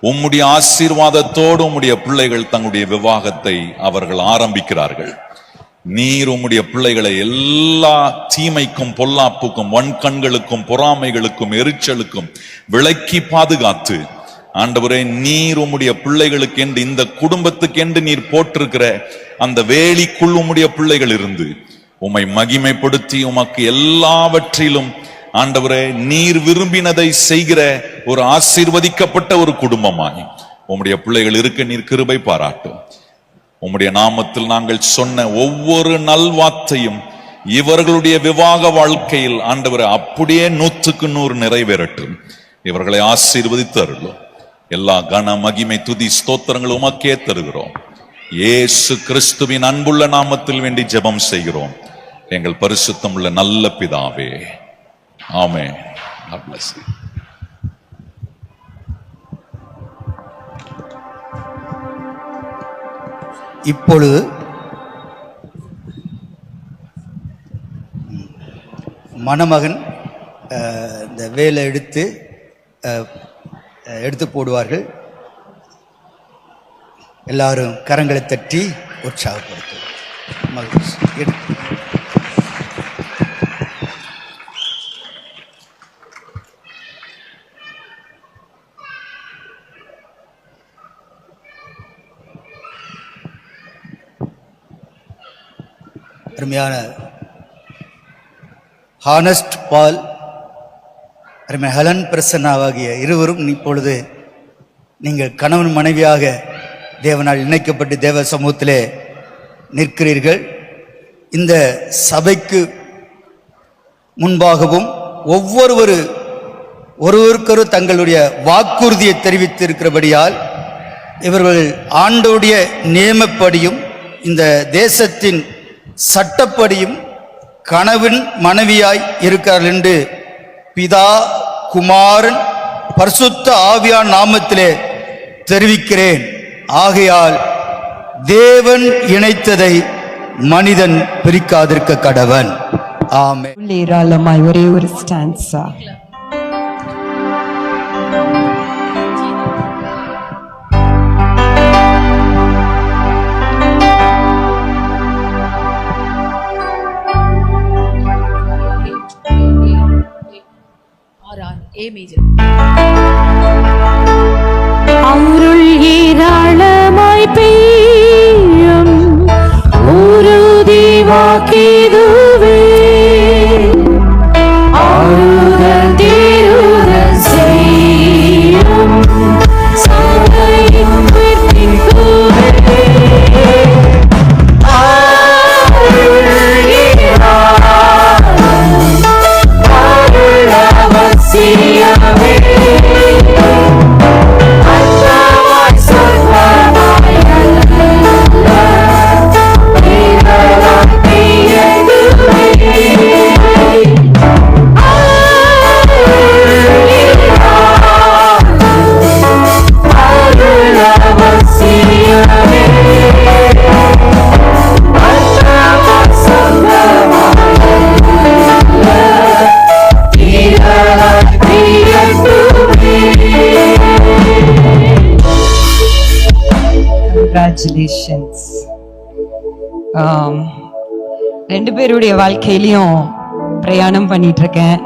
உம்முடைய ஆசீர்வாதத்தோடு உம்முடைய பிள்ளைகள் தங்களுடைய விவாகத்தை அவர்கள் ஆரம்பிக்கிறார்கள். நீர் உம்முடைய பிள்ளைகளை எல்லா தீமைக்கும் பொல்லாப்புக்கும் வன்கண்களுக்கும் பொறாமைகளுக்கும் எரிச்சலுக்கும் விலக்கி பாதுகாத்து ஆண்டவரே, நீர் உம்முடைய பிள்ளைகளுக்கு என்று இந்த குடும்பத்துக்கு என்று நீர் போட்டிருக்கிற அந்த வேலிக்குள் உம்முடைய பிள்ளைகள் இருந்து உம்மை மகிமைப்படுத்தி உமக்கு எல்லாவற்றிலும் ஆண்டவரே நீர் விரும்பினதை செய்கிற ஒரு ஆசீர்வதிக்கப்பட்ட ஒரு குடும்பமாய் உம்முடைய பிள்ளைகள் இருக்க நீர் கிருபை பாராட்டும். உம்முடைய நாமத்தில் நாங்கள் சொன்ன ஒவ்வொரு நல்வார்த்தையும் இவர்களுடைய விவாக வாழ்க்கையில் ஆண்டவரை அப்படியே 100% நிறைவேறட்டும். இவர்களை ஆசீர்வதித்து அருளும். எல்லா கன மகிமை துதி ஸ்தோத்திரங்கள் உமக்கே தருகிறோம். இயேசு கிறிஸ்துவின் அன்புள்ள நாமத்தில் வேண்டி ஜெபம் செய்கிறோம் எங்கள் பரிசுத்தம் உள்ள நல்ல பிதாவே, ஆமென். God bless you. இப்பொழுது மணமகன் இந்த வேலை எடுத்து போடுவார்கள். எல்லாரும் கரங்களை தட்டி உற்சாகப்படுத்தும். மகிழ்ச்சி. அருமையான ஹானஸ்ட் பால், அருமை ஹெலன் பிரசன்னாவாகிய இருவரும் இப்பொழுது நீங்கள் கணவன் மனைவியாக தேவனால் இணைக்கப்பட்டு தேவ சமூகத்திலே நிற்கிறீர்கள். இந்த சபைக்கு முன்பாகவும் ஒருவருக்கொரு தங்களுடைய வாக்குறுதியை தெரிவித்திருக்கிறபடியால் இவர்கள் ஆண்டவருடைய நியமப்படியும் இந்த தேசத்தின் சட்டப்படியும் கணவன் மனைவியாய் இருக்கிறார்கள் என்று பிதா குமாரன் பரிசுத்த ஆவியான் நாமத்திலே தெரிவிக்கிறேன். ஆகையால் தேவன் இணைத்ததை மனிதன் பிரிக்காதிருக்க கடவன். ஆமென். ஏராளமாய் ஒரே ஒரு ஸ்டான்ஸா. A major. அருள் ஏராளமாய் பெய்யும் உறுதி வாக்கிதுவே, ஆறுதல் தீருதல் செய்யும் சபையின் வெற்றிக்குவே. அருள் ஏராளம் அருள் கங்க்ராச்சுலேஷன்ஸ். ரெண்டு பேருடைய வாழ்க்கையிலையும் பிரயாணம் பண்ணிட்டு இருக்கேன்.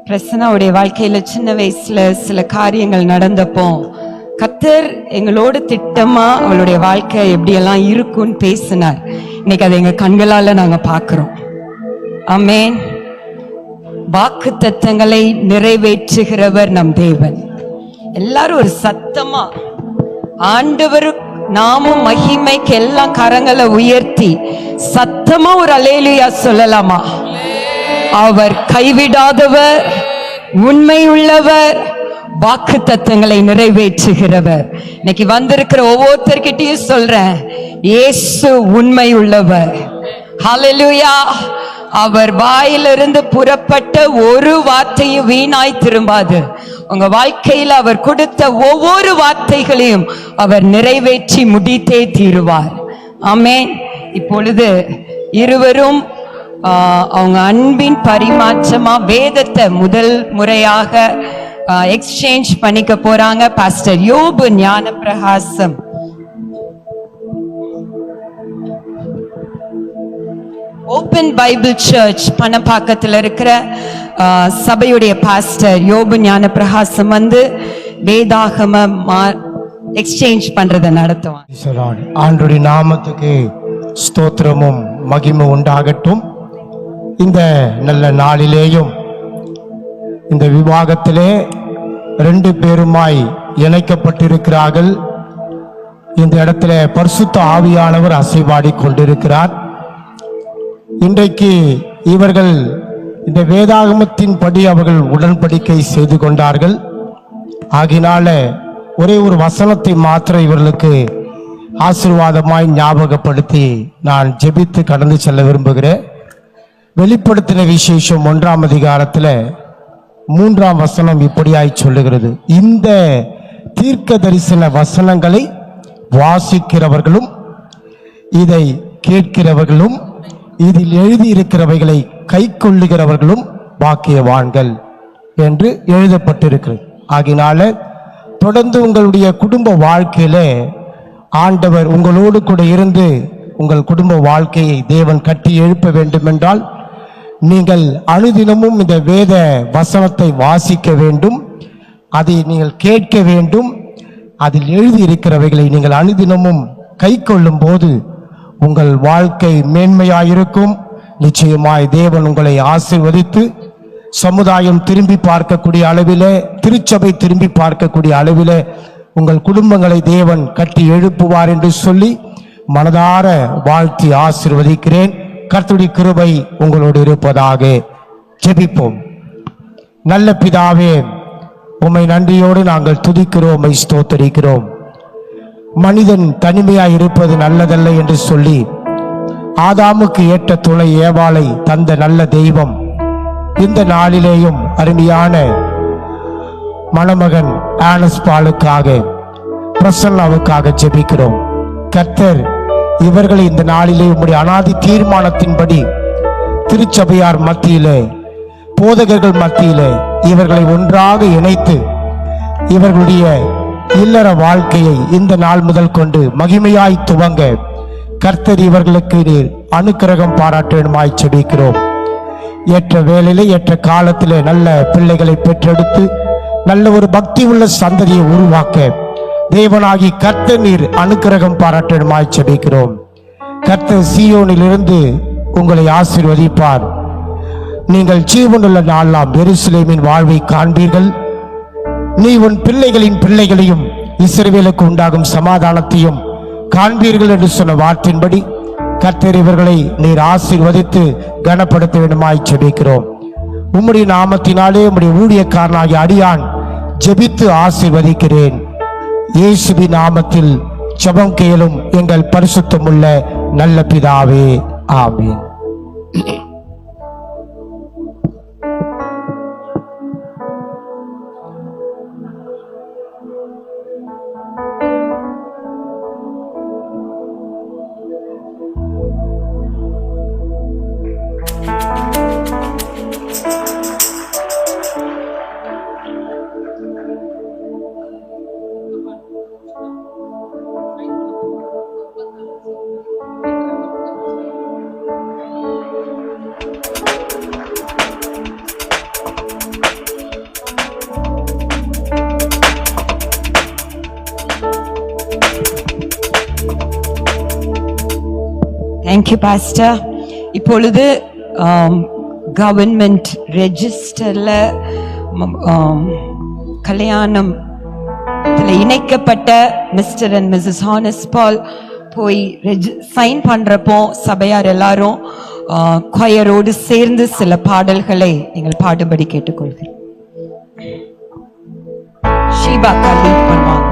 பிரசன்னாவுடைய வாழ்க்கையில சின்ன வயசுல சில காரியங்கள் நடந்தப்போ கர்த்தர் எங்களோட திட்டமா அவளுடைய வாழ்க்கை எப்படியெல்லாம் இருக்கும்னு பேசினார். இன்னைக்கு அதை எங்க கண்களால நாங்க பார்க்கிறோம். ஆமென். வாக்கு தத்தங்களை நிறைவேற்றுகிறவர் நம் தேவன். எல்லாரும் ஒரு சத்தமா ஆண்டவர் நாமும் மகிமைக்கு எல்லாம் கரங்களை உயர்த்தி சத்தமா ஒரு அல்லேலூயா சொல்லலாமா? அவர் கைவிடாதவர், உண்மை உள்ளவர், வாக்கு தத்தங்களை நிறைவேற்றுகிறவர். இன்னைக்கு வந்திருக்கிற ஒவ்வொருத்தர்கிட்டயும் சொல்றேன், இயேசு உண்மை உள்ளவர். ஹல்லேலூயா. அவர் வாயிலிருந்து புறப்பட்ட ஒரு வார்த்தையும் வீணாய் திரும்பாது. உங்க வாழ்க்கையில் அவர் கொடுத்த ஒவ்வொரு வார்த்தைகளையும் அவர் நிறைவேற்றி முடித்தே தீருவார். ஆமென். இப்பொழுது இருவரும் அவங்க அன்பின் பரிமாற்றமா வேதத்தை முதல் முறையாக எக்ஸ்சேஞ்ச் பண்ணிக்க போறாங்க. பாஸ்டர் யோபு ஞான பிரகாசம். ஓபன் பைபிள் சர்ச் பணப்பாக்கத்தில் இருக்கிற சபையுடைய பாஸ்டர் யோபு ஞான பிரகாசம் வந்து வேதாகம எக்ஸ்சேஞ்ச் பண்றதை நடத்துவாங்க. ஆண்டுடைய நாமத்துக்கு ஸ்தோத்திரமும் மகிமை உண்டாகட்டும். இந்த நல்ல நாளிலேயும் இந்த விவாகத்திலே ரெண்டு பேருமாய் இணைக்கப்பட்டிருக்கிறார்கள். இந்த இடத்துல பரிசுத்த ஆவியானவர் அசைவாடி கொண்டிருக்கிறார். இன்றைக்கு இவர்கள் இந்த வேதாகமத்தின் படி அவர்கள் உடன்படிக்கை செய்து கொண்டார்கள். ஆகினால ஒரே ஒரு வசனத்தை மாத்திரம் இவர்களுக்கு ஆசீர்வாதமாய் ஞாபகப்படுத்தி நான் ஜெபித்து கடந்து செல்ல விரும்புகிறேன். வெளிப்படுத்தின விசேஷம் 1ஆம் அதிகாரத்தில் 3ஆம் வசனம் இப்படியாய் சொல்லுகிறது, இந்த தீர்க்க தரிசன வசனங்களை வாசிக்கிறவர்களும் இதை கேட்கிறவர்களும் இதில் எழுதியிருக்கிறவைகளை கை கொள்ளுகிறவர்களும் பாக்கியவான்கள் என்று எழுதப்பட்டிருக்கிறது. ஆகினால தொடர்ந்து உங்களுடைய குடும்ப வாழ்க்கையில ஆண்டவர் உங்களோடு கூட இருந்து உங்கள் குடும்ப வாழ்க்கையை தேவன் கட்டி எழுப்ப வேண்டும் என்றால் நீங்கள் அனுதினமும் இந்த வேத வசனத்தை வாசிக்க வேண்டும், அதை நீங்கள் கேட்க வேண்டும். அதில் எழுதியிருக்கிறவைகளை நீங்கள் அனுதினமும் கை கொள்ளும் போது உங்கள் வாழ்க்கை மேன்மையாயிருக்கும். நிச்சயமாய் தேவன் உங்களை ஆசீர்வதித்து சமுதாயம் திரும்பி பார்க்கக்கூடிய அளவிலே, திருச்சபை திரும்பி பார்க்கக்கூடிய அளவிலே உங்கள் குடும்பங்களை தேவன் கட்டி எழுப்புவார் என்று சொல்லி மனதார வாழ்த்தி ஆசீர்வதிக்கிறேன். கர்த்தருடைய கிருபை உங்களோடு இருப்பதாக. ஜெபிப்போம். நல்ல பிதாவே, உம்மை நன்றியோடு நாங்கள் துதிக்கிறோம், உம்மை ஸ்தோத்தரிக்கிறோம். மனிதன் தனிமையாய் இருப்பது நல்லதல்ல என்று சொல்லி ஆதாமுக்கு ஏற்ற துணை ஏவாளை தந்த நல்ல தெய்வம் இந்த நாளிலேயும் அருமையான மணமகன் ஆனஸ் பாலுக்காக, பிரசன்னாவுக்காக ஜெபிக்கிறோம். கர்த்தர் இவர்களை இந்த நாளிலே உம்முடைய அனாதி தீர்மானத்தின்படி திருச்சபையார் மத்தியிலே, போதகர்கள் மத்தியிலே இவர்களை ஒன்றாக இணைத்து இவர்களுடைய இல்லற வாழ்க்கையை இந்த நாள் முதல் கொண்டு மகிமையாய் துவங்க கர்த்தர் இவர்களுக்கு நீர் அனுக்கிரகம் பாராட்டுமாய் செபிக்கிறோம். ஏற்ற வேளையிலே ஏற்ற காலத்திலே நல்ல பிள்ளைகளை பெற்றெடுத்து நல்ல ஒரு பக்தி உள்ள சந்ததியை உருவாக்க தேவனாகி கர்த்தர் நீர் அனுக்கிரகம் பாராட்டுமாய் செபிக்கிறோம். கர்த்தர் சீயோனிலிருந்து உங்களை ஆசீர்வதிப்பார். நீங்கள் ஜீவனுள்ள நாளெல்லாம் எருசலேமின் வாழ்வை காண்பீர்கள். நீ உன் பிள்ளைகளின் பிள்ளைகளையும் இஸ்ரவேலுக்கு உண்டாகும் சமாதானத்தையும் காண்பீர்கள் என்று சொன்ன வார்த்தையின்படி கர்த்தர் இவர்களை நீர் ஆசீர்வதித்து கனப்படுத்த வேண்டுமாய் ஜெபிக்கிறோம். உம்முடைய நாமத்தினாலே உம்முடைய ஊழியக்காரனாகிய அடியான் ஜெபித்து ஆசீர்வதிக்கிறேன். இயேசுவின் நாமத்தில் ஜெபம் கேளும் எங்கள் பரிசுத்தமுள்ள நல்ல பிதாவே, ஆமென். Thank you pastor. இப்பொழுது கவர்மெண்ட் ரெஜிஸ்டர்ல கல்யாணம் இணைக்கப்பட்ட mister and missus Honest Paul போய் சைன் பண்றப்போ சபையார் எல்லாரும் கொயரோடு சேர்ந்து சில பாடல்களை நீங்கள் பாடும்படி கேட்டுக்கொள்கிறேன். ஷீபா லீட் பண்ணுவாங்க.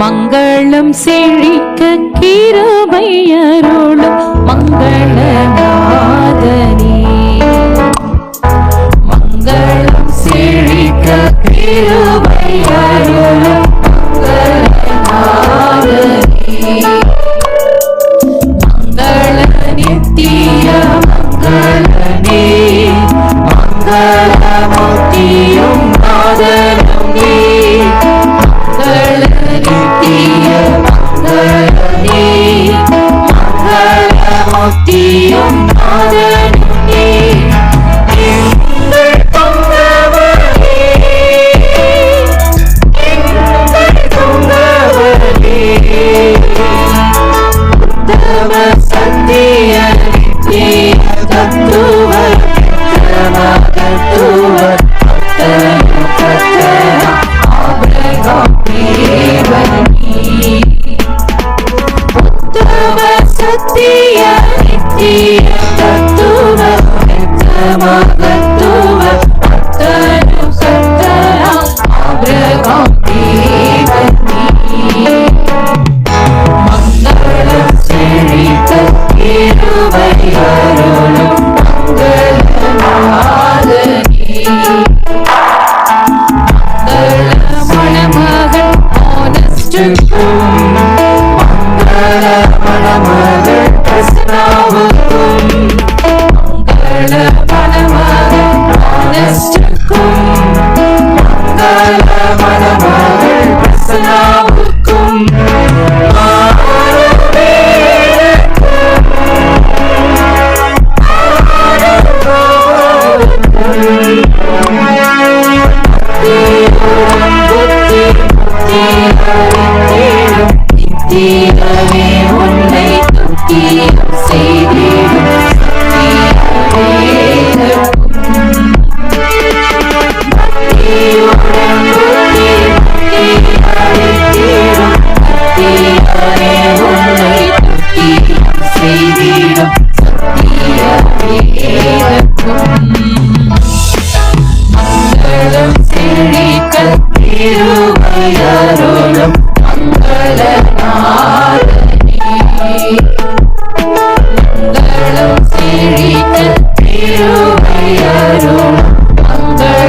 மங்களம் செழிக்க கிருபையருளும் மங்களநாதனே. மங்களம் செழிக்க கிருபையருளும் மங்களநாதனே. மங்கள நித்திய மங்களனே. மங்களமூர்த்தியும் நாதனும் நீ. நித்திய மங்களனே. மங்களமூர்த்தியும் நாதனும் நீ. எங்கள் பொங்கவரே. எங்கள் பொங்கவரே. உத்தம சத்திய நித்திய தத்துவ தத்துவ உத்தம சத்திய நித்திய தத்துவ தத்துவ அத்தனு சத்தனா ஆபிரகாம் தேவனே. மங்களம் செழிக்க கிருபையருளும் மங்களநாதனே. மணமகள் ஆனஸ்டுக்கும் மங்கள மணமகள் பிரசனாவுக்கும். மங்கள மணமகள் ஆனஸ்டுக்கும் மங்கள மணமகள் பிரசனாவுக்கும். நித்தியமே உன்னை துக்கியம் செய்திடும் பக்தியுடன் புத்தி அளித்திடும். நித்தியமே உன்னை துக்கியம் செய்திடும் சத்திய வேதக்கும். மங்களம் செழிக்க கிருபையருளும் மங்களநாதனே. மங்களம் செழிக்க கிருபையருளும் மங்களநாதனே.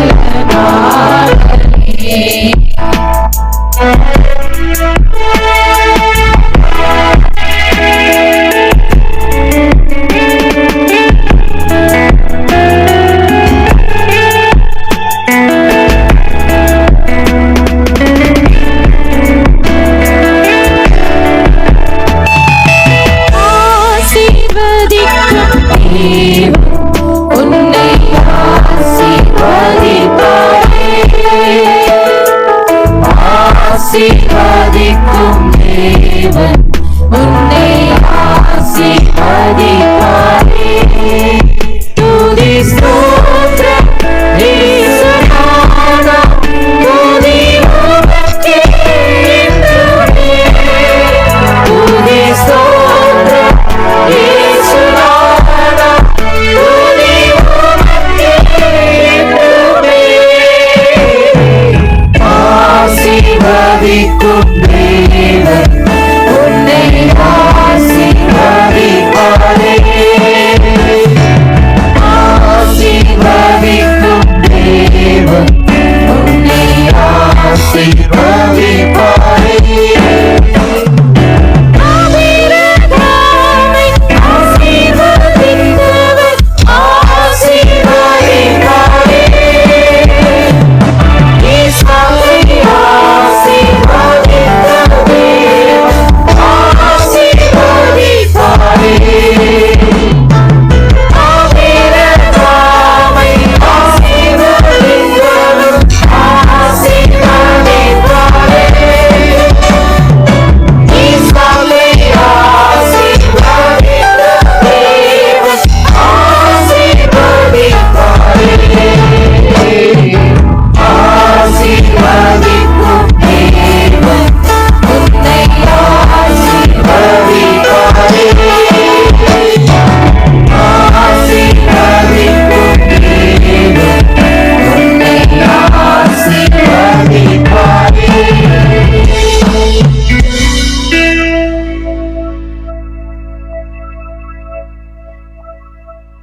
உன்னை ஆசீர்வதிக்கும் தேவன் உன்னை ஆசீர்வதிப்பாரே. துதி ஸ்தோத்திரம் இயேசுநாதா. துதி உமக்கே என்றுமே. துதி ஸ்தோத்திரம் இயேசுநாதா. துதி உமக்கே என்றுமே. ஆசீர்வதிக்கும்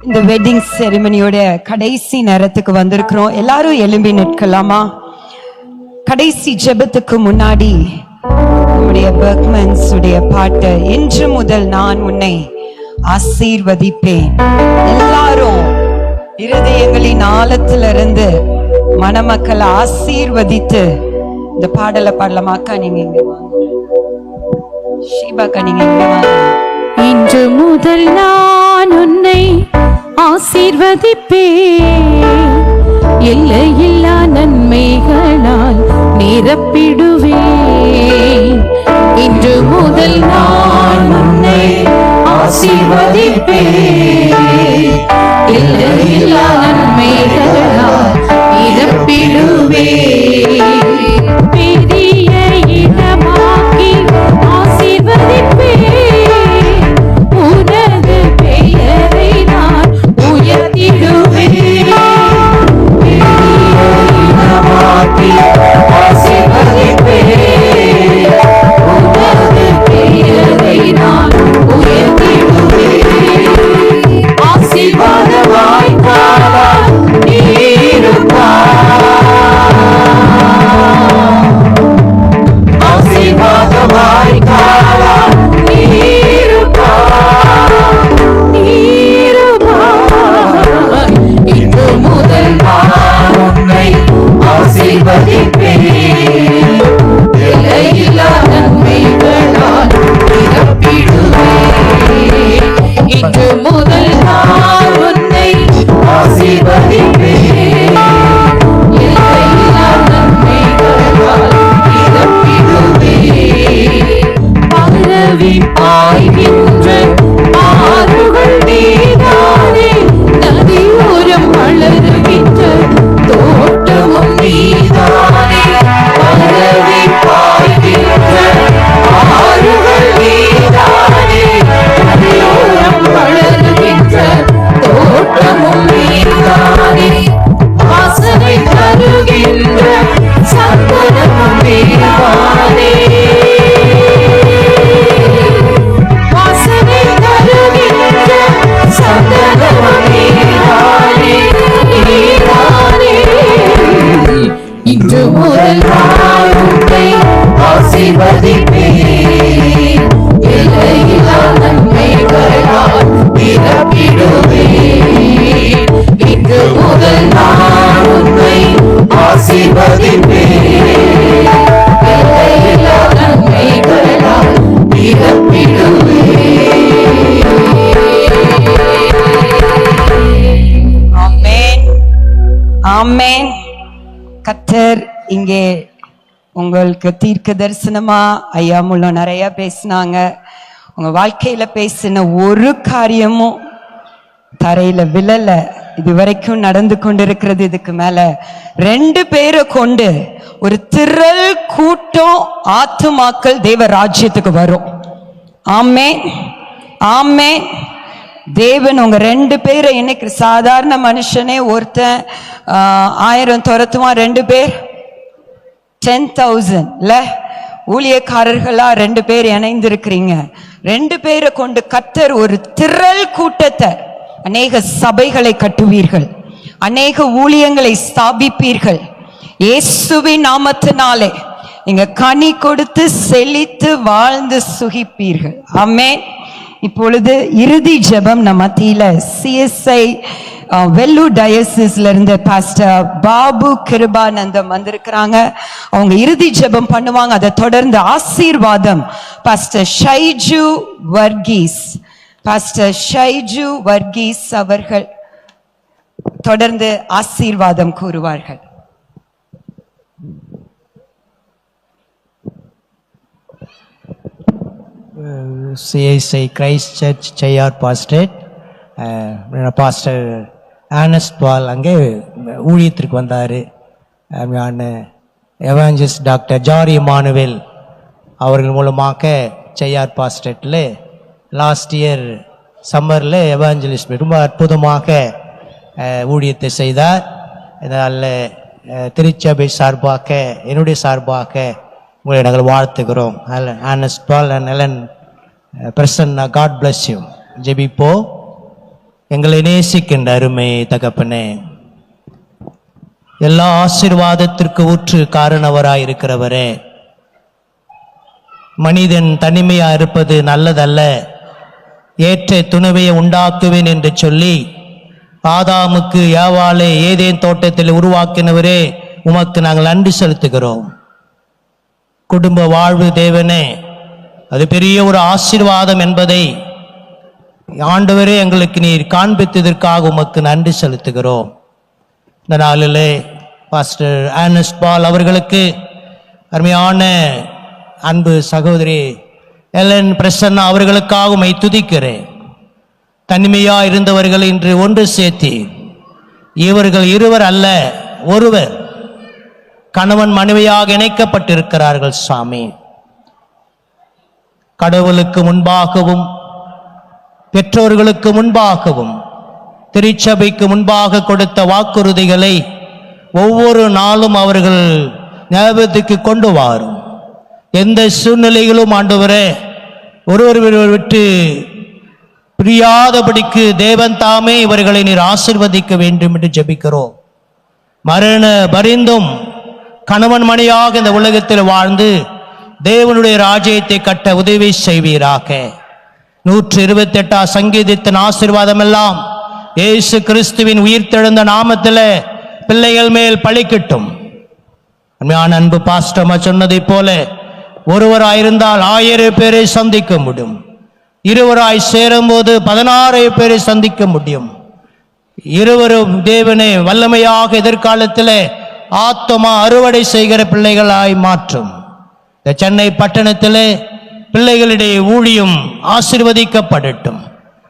இந்த வெட்டிங் செரிமனியோட கடைசி நேரத்துக்கு வந்திருக்கிறோம். எல்லாரும் எழும்பி நிற்கலாமா? கடைசி ஜெபத்துக்கு முன்னாடி நம்முடைய பெர்க்மன்ஸ் உடைய பாட்டு, இன்று முதல் நான் உன்னை ஆசீர்வதிப்பேன். எல்லாரும் இருதயங்களின் ஆழத்திலிருந்து மணமக்களை ஆசீர்வதித்து இந்த பாடலை பாடலாமாக்கா? நீங்க இங்க வாங்க. ஷீபாக்கா நீங்க இங்க வாங்க. இன்று முதல் நான் உன்னை ஆசீர்வதிப்பேன், எல்லையில்லா நன்மைகளால் நிரப்பிடுவேன். இன்று முதல் நான் உன்னை ஆசீர்வதிப்பேன், எல்லையில்லா நன்மைகளால் நிரப்பிடுவேன். பெரிய இடமாக்கி ஆசீர்வதிப்பேன், உனது பெயரை நான் உயர்த்திடுவேன். இடமாக்கி ஆசீர்வதிப்பேன், உனது பெயரை நான் உயர்த்திடுவேன். ஆசீர்வாதமாய் காணாய் நீருப்பாய், ஆசீர்வாதமாய் காணாய் நீருப்பாய். இன்று முதல் நான் உன்னை ஆசீர்வதிப்பேன், எல்லையில்லா நன்மைகளால் நிரப்பிடுவேன். இன்று முதல் நான் உன்னை ஆசீர்வதிப்பேன், எல்லையில்லா நன்மைகளால் நிரப்பிடுவேன். பரவி பாய்கின்ற ஆறுகள் நீதானே, நதியோரம் வளருகின்ற தோட்டமும் நீதானே. பரவி பாய்கின்ற ஆறுகள் நீதானே, நதியோரம் வளருகின்ற தோட்டமும் நீதானே. வாசனை தருகின்ற சந்தனமும் நீதானே, வாசனை தருகின்ற சந்தனமும் நீதானே, நீதானே. இன்று முதல் நான் உன்னை ஆசீர்வதிப்பேன், எல்லையில்லா நன்மைகளால் நிரப்பிடுவேன். இன்று முதல் நான் உன்னை ஆசீர்வதிப்பேன், எல்லையில்லா நன்மைகளால் நிரப்பிடுவேன். ஆமென், ஆமென். கர்த்தர் இங்கே உங்களுக்கு தீர்க்க தரிசனமா ஐயா மூலம் நிறைய பேசினாங்க. உங்க வாழ்க்கையில பேசின ஒரு காரியமும் தரையில விழல. இது வரைக்கும் நடந்து கொண்டிருக்கிறது. இதுக்கு மேல 2 பேரை கொண்டு ஒரு திரள் கூட்டம் ஆத்துமாக்கள் தேவ ராஜ்யத்துக்கு வரும். ஆமென், ஆமென். தேவன் உங்க 2 பேரை இன்னைக்கு சாதாரண மனுஷனே ஒருத்தன் 1000 துரத்துவான், 2 பேர் 10,000 இல்ல, ஊழியக்காரர்களா 2 பேர் இணைந்திருக்கிறீங்க. 2 பேரை கொண்டு கர்த்தர் ஒரு திரள் கூட்டத்தை, அநேக சபைகளை கட்டுவீர்கள், அநேக ஊழியங்களை ஸ்தாபிப்பீர்கள். இயேசுவின் நாமத்தினாலே நீங்க கனி கொடுத்து செழித்து வாழ்ந்து சுகிப்பீர்கள். ஆமென். இப்பொழுது இறுதி ஜெபம் நம்ம மத்தியில CSI வெல்லூர் டயசிஸ்ல இருந்து பாஸ்டர் பாபு கிருபானந்தம் வந்திருக்கிறாங்க. அவங்க இறுதி ஜெபம் பண்ணுவாங்க. அதை தொடர்ந்து ஆசீர்வாதம் பாஸ்டர் ஷைஜு வர்கீஸ், பாஸ்டர் ஷைஜு வர்கீஸ் அவர்கள் தொடர்ந்து ஆசீர்வாதம் கூறுவார்கள். CSI Christ Church Chayar Pastorate, pastor Honest Paul அங்கே ஊழியத்திற்கு வந்தார். எவாஞ்சலிஸ்ட் டாக்டர் ஜாரி இமானுவேல் அவர்கள் மூலமாக செய்யார் பாஸ்டேட்டில் லாஸ்ட் இயர் சம்மரில் எவாஞ்சலிஸ்ட் ரொம்ப அற்புதமாக ஊழியத்தை செய்தார். இதனால் திருச்சபை சார்பாக என்னுடைய சார்பாக உங்களை நாங்கள் வாழ்த்துகிறோம். Honest Paul and Ellen Prasanna, God bless you. ஜெபிப்போ. எங்களை நேசிக்கின்ற அருமை தகப்பனே, எல்லா ஆசீர்வாதத்திற்கு ஊற்று காரணவராய் இருக்கிறவரே, மனிதன் தனிமையா இருப்பது நல்லதல்ல, ஏற்ற துணைவையை உண்டாக்குவேன் என்று சொல்லி ஆதாமுக்கு ஏவாளை ஏதேன் தோட்டத்தில் உருவாக்கினவரே, உமக்கு நாங்கள் நன்றி செலுத்துகிறோம். குடும்ப வாழ்வு தேவனே, அது பெரிய ஒரு ஆசீர்வாதம் என்பதை ஆண்டவரே எங்களுக்கு நீர் காண்பித்ததற்காக உமக்கு நன்றி செலுத்துகிறோம். இந்த நாளிலே பாஸ்டர் ஆனஸ்ட் பால் அவர்களுக்கு அருமையான அன்பு சகோதரி எலன் பிரசன்னா அவர்களுக்காக உம்மை துதிக்கிறேன். தனிமையா இருந்தவர்கள் இன்று ஒன்று சேர்த்தி இவர்கள் இருவர் அல்ல ஒருவர் கணவன் மனைவியாக இணைக்கப்பட்டிருக்கிறார்கள். சாமி, கடவுளுக்கு முன்பாகவும் பெற்றோர்களுக்கு முன்பாகவும் திருச்சபைக்கு முன்பாக கொடுத்த வாக்குறுதிகளை ஒவ்வொரு நாளும் அவர்கள் ஞாபகத்துக்கு கொண்டு வாரும். எந்த சூழ்நிலைகளும் ஆண்டவரே ஒருவர் விட்டு பிரியாதபடிக்கு தேவன் தாமே இவர்களை நீர் ஆசீர்வதிக்க வேண்டும் என்று ஜெபிக்கிறோம். மரண பரிந்தும் கணவன் மணியாக இந்த உலகத்தில் வாழ்ந்து தேவனுடைய ராஜ்யத்தை கட்ட உதவி செய்வீராக. 128 சங்கீதத்தின் ஆசீர்வாதம் எல்லாம் இயேசு கிறிஸ்துவின் உயிர்த்தெழுந்த நாமத்தில் பிள்ளைகள் மேல் பழிக்கட்டும். அன்பான அன்பு பாஸ்டமா சொன்னதை போல ஒருவராயிருந்தால் 1000 பேரை சந்திக்க முடியும், இருவராய் சேரும் போது 16 பேரை சந்திக்க முடியும். இருவரும் தேவனே வல்லமையாக எதிர்காலத்தில் ஆத்மா அறுவடை செய்கிற பிள்ளைகளாய் மாற்றும். இந்த சென்னை பட்டணத்திலே பிள்ளைகளிடையே ஊழியம் ஆசீர்வதிக்கப்படட்டும்,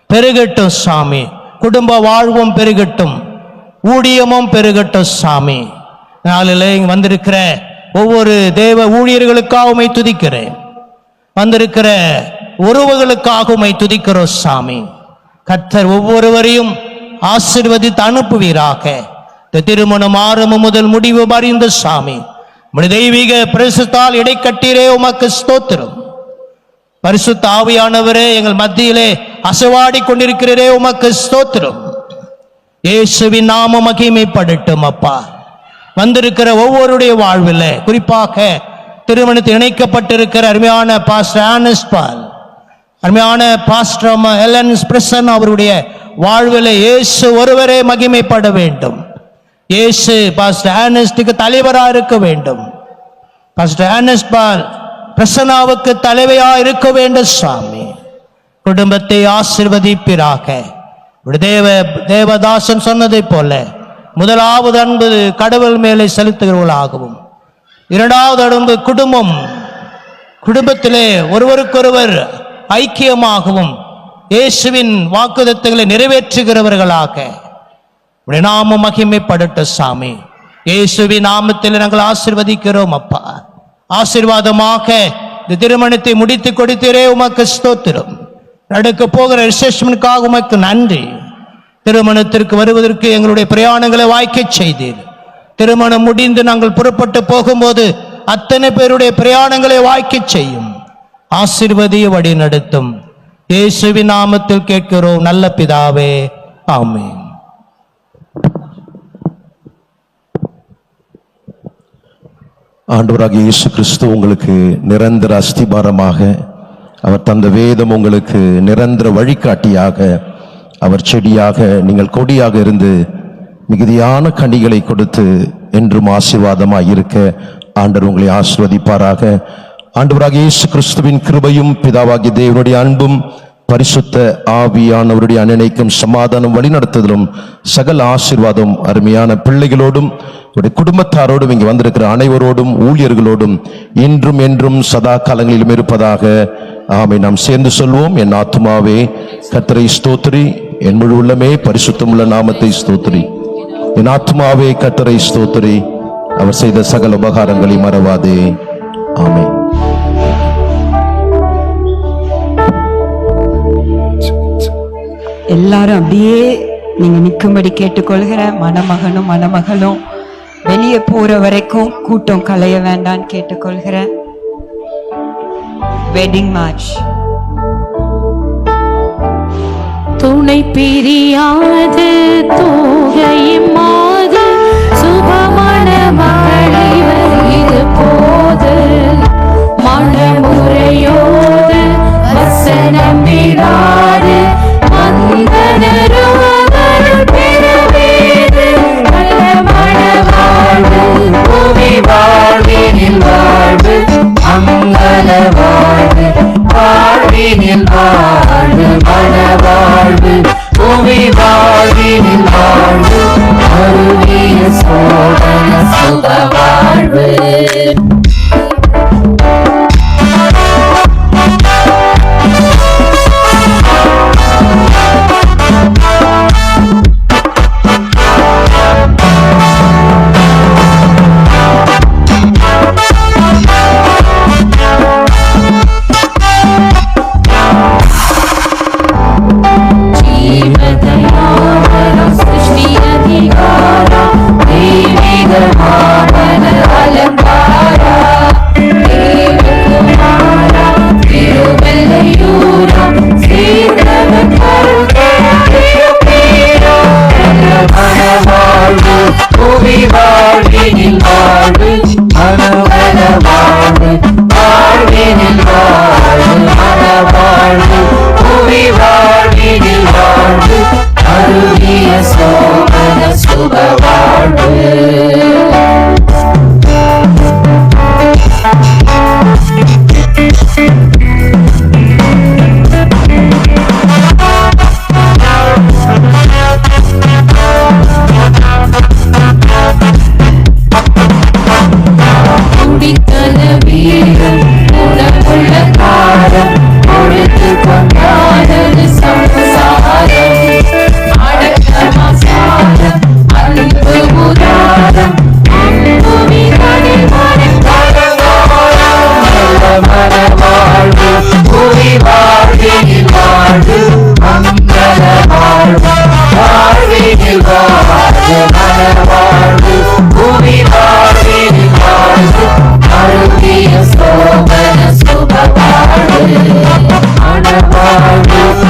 பெருகட்டும் சாமி. குடும்ப வாழ்வும் பெருகட்டும், ஊழியமும் பெருகட்டும் சாமி. நாளில் வந்திருக்கிற ஒவ்வொரு தேவ ஊழியர்களுக்காக உம்மை துதிக்கிறேன். வந்திருக்கிற உறவுகளுக்காக உம்மை துதிக்கிறோம் சாமி. கர்த்தர் ஒவ்வொருவரையும் ஆசீர்வதித்து அனுப்புவீராக. இந்த திருமணம் ஆரம்பம் முதல் முடிவு அறிந்த சாமி, உம்முடைய தெய்வீக பிரசுத்தால் இடைக்கட்டீரே, உமக்கு ஸ்தோத்திரம். பரிசுத்த ஆவியானவரே எங்கள் மத்தியிலே அசைவாடி கொண்டிருக்கிறீரே, உமக்கு ஸ்தோத்திரம். இயேசுவின் நாமம் மகிமைப்படட்டும். அப்பா, வந்திருக்கிற ஒவ்வொருடைய வாழ்வில் குறிப்பாக திருமணத்தில் இணைக்கப்பட்டிருக்கிற அருமையான பாஸ்டர் ஆனஸ்ட் பால், அருமையான பாஸ்டர் எலன் பிரசன் அவருடைய வாழ்வில் இயேசு ஒருவரே மகிமைப்பட வேண்டும். இயேசு பாஸ்டர் ஆனஸ்டுக்கு தலைவராக இருக்க வேண்டும். பாஸ்டர் ஆனஸ்ட் பால் பிரசன்னாவுக்கு தலைவையா இருக்க வேண்டும் சாமி. குடும்பத்தை ஆசீர்வதிப்பீராக. தேவதாசன் சொன்னதை போல முதலாவது அன்பு கடவுள் மேலே செலுத்துகிறவர்களாகவும், இரண்டாவது அன்பு குடும்பத்திலே ஒருவருக்கொருவர் ஐக்கியமாகவும் இயேசுவின் வாக்குத்தத்தங்களை நிறைவேற்றுகிறவர்களாக நாம மகிமைப்படட்டும் சாமி. இயேசுவின் நாமத்தில் நாங்கள் ஆசீர்வதிக்கிறோம் அப்பா. ஆசீர்வாதமாக இந்த திருமணத்தை முடித்து கொடுத்தீரே, உமக்கு ஸ்தோத்திரம். நடக்க போகிற ரிசப்ஷனுக்காக உமக்கு நன்றி. திருமணத்திற்கு வருவதற்கு எங்களுடைய பிரயாணங்களை வாய்க்க செய்தீர். திருமணம் முடிந்து நாங்கள் புறப்பட்டு போகும்போது அத்தனை பேருடைய பிரயாணங்களை வாய்க்க செய்யும். ஆசீர்வதிய வழி நடத்தும். இயேசுவின் நாமத்தில் கேட்கிறோம் நல்ல பிதாவே, ஆமென். ஆண்டவராகிய இயேசு கிறிஸ்து உங்களுக்கு நிரந்தர அஸ்திபாரமாக, அவர் தந்த வேதம் உங்களுக்கு நிரந்தர வழிகாட்டியாக, அவர் செடியாக நீங்கள் கொடியாக இருந்து மிகுதியான கனிகளை கொடுத்து என்றும் ஆசீர்வாதமாய் இருக்க ஆண்டவர் உங்களை ஆசீர்வதிப்பாராக. ஆண்டவராகிய இயேசு கிறிஸ்துவின் கிருபையும் பிதாவாகிய தேவனுடைய அன்பும் பரிசுத்த ஆவியானவருடைய அநினைக்கும் சமாதானம் வழிநடத்துதலும் சகல ஆசீர்வாதம் அருமையான பிள்ளைகளோடும் குடும்பத்தாரோடும் இங்கே வந்திருக்கிற அனைவரோடும் ஊழியர்களோடும் இன்றும் என்றும் சதா காலங்களிலும் இருப்பதாக. ஆமை நாம் சேர்ந்து சொல்வோம். என் ஆத்துமாவே கர்த்தரை ஸ்தோத்திரி, என் முழு உள்ளமே பரிசுத்தமுள்ள நாமத்தை ஸ்தோத்திரி. என் ஆத்துமாவே கர்த்தரை ஸ்தோத்திரி, அவர் செய்த சகல உபகாரங்களை மறவாதே. ஆமென். எல்லாரும் அப்படியே நீங்க நிற்கும்படி கேட்டுக்கொள்கிற. மணமகனும் மணமகளும் வெளியே போற வரைக்கும் கூட்டம் கலைய வேண்டான்னு கேட்டுக்கொள்கிற. Wedding March. துணை பிரியாது தூகையுமாது சுபமண மகளிர் இது போது மணமுறையோடு வசனம் விடாது மந்தனருவர் பெறவேது நல்ல மணவாழ்வு பூமி வாழ்வினில் வாழ்வு மங்கள வாழ்வு வாழ்வினில் வாழ்வு மணவாழ்வு பூமி வாழ்வினில் வாழ்வு அருவிய சோதன சுக வாழ்வு.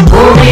பூமி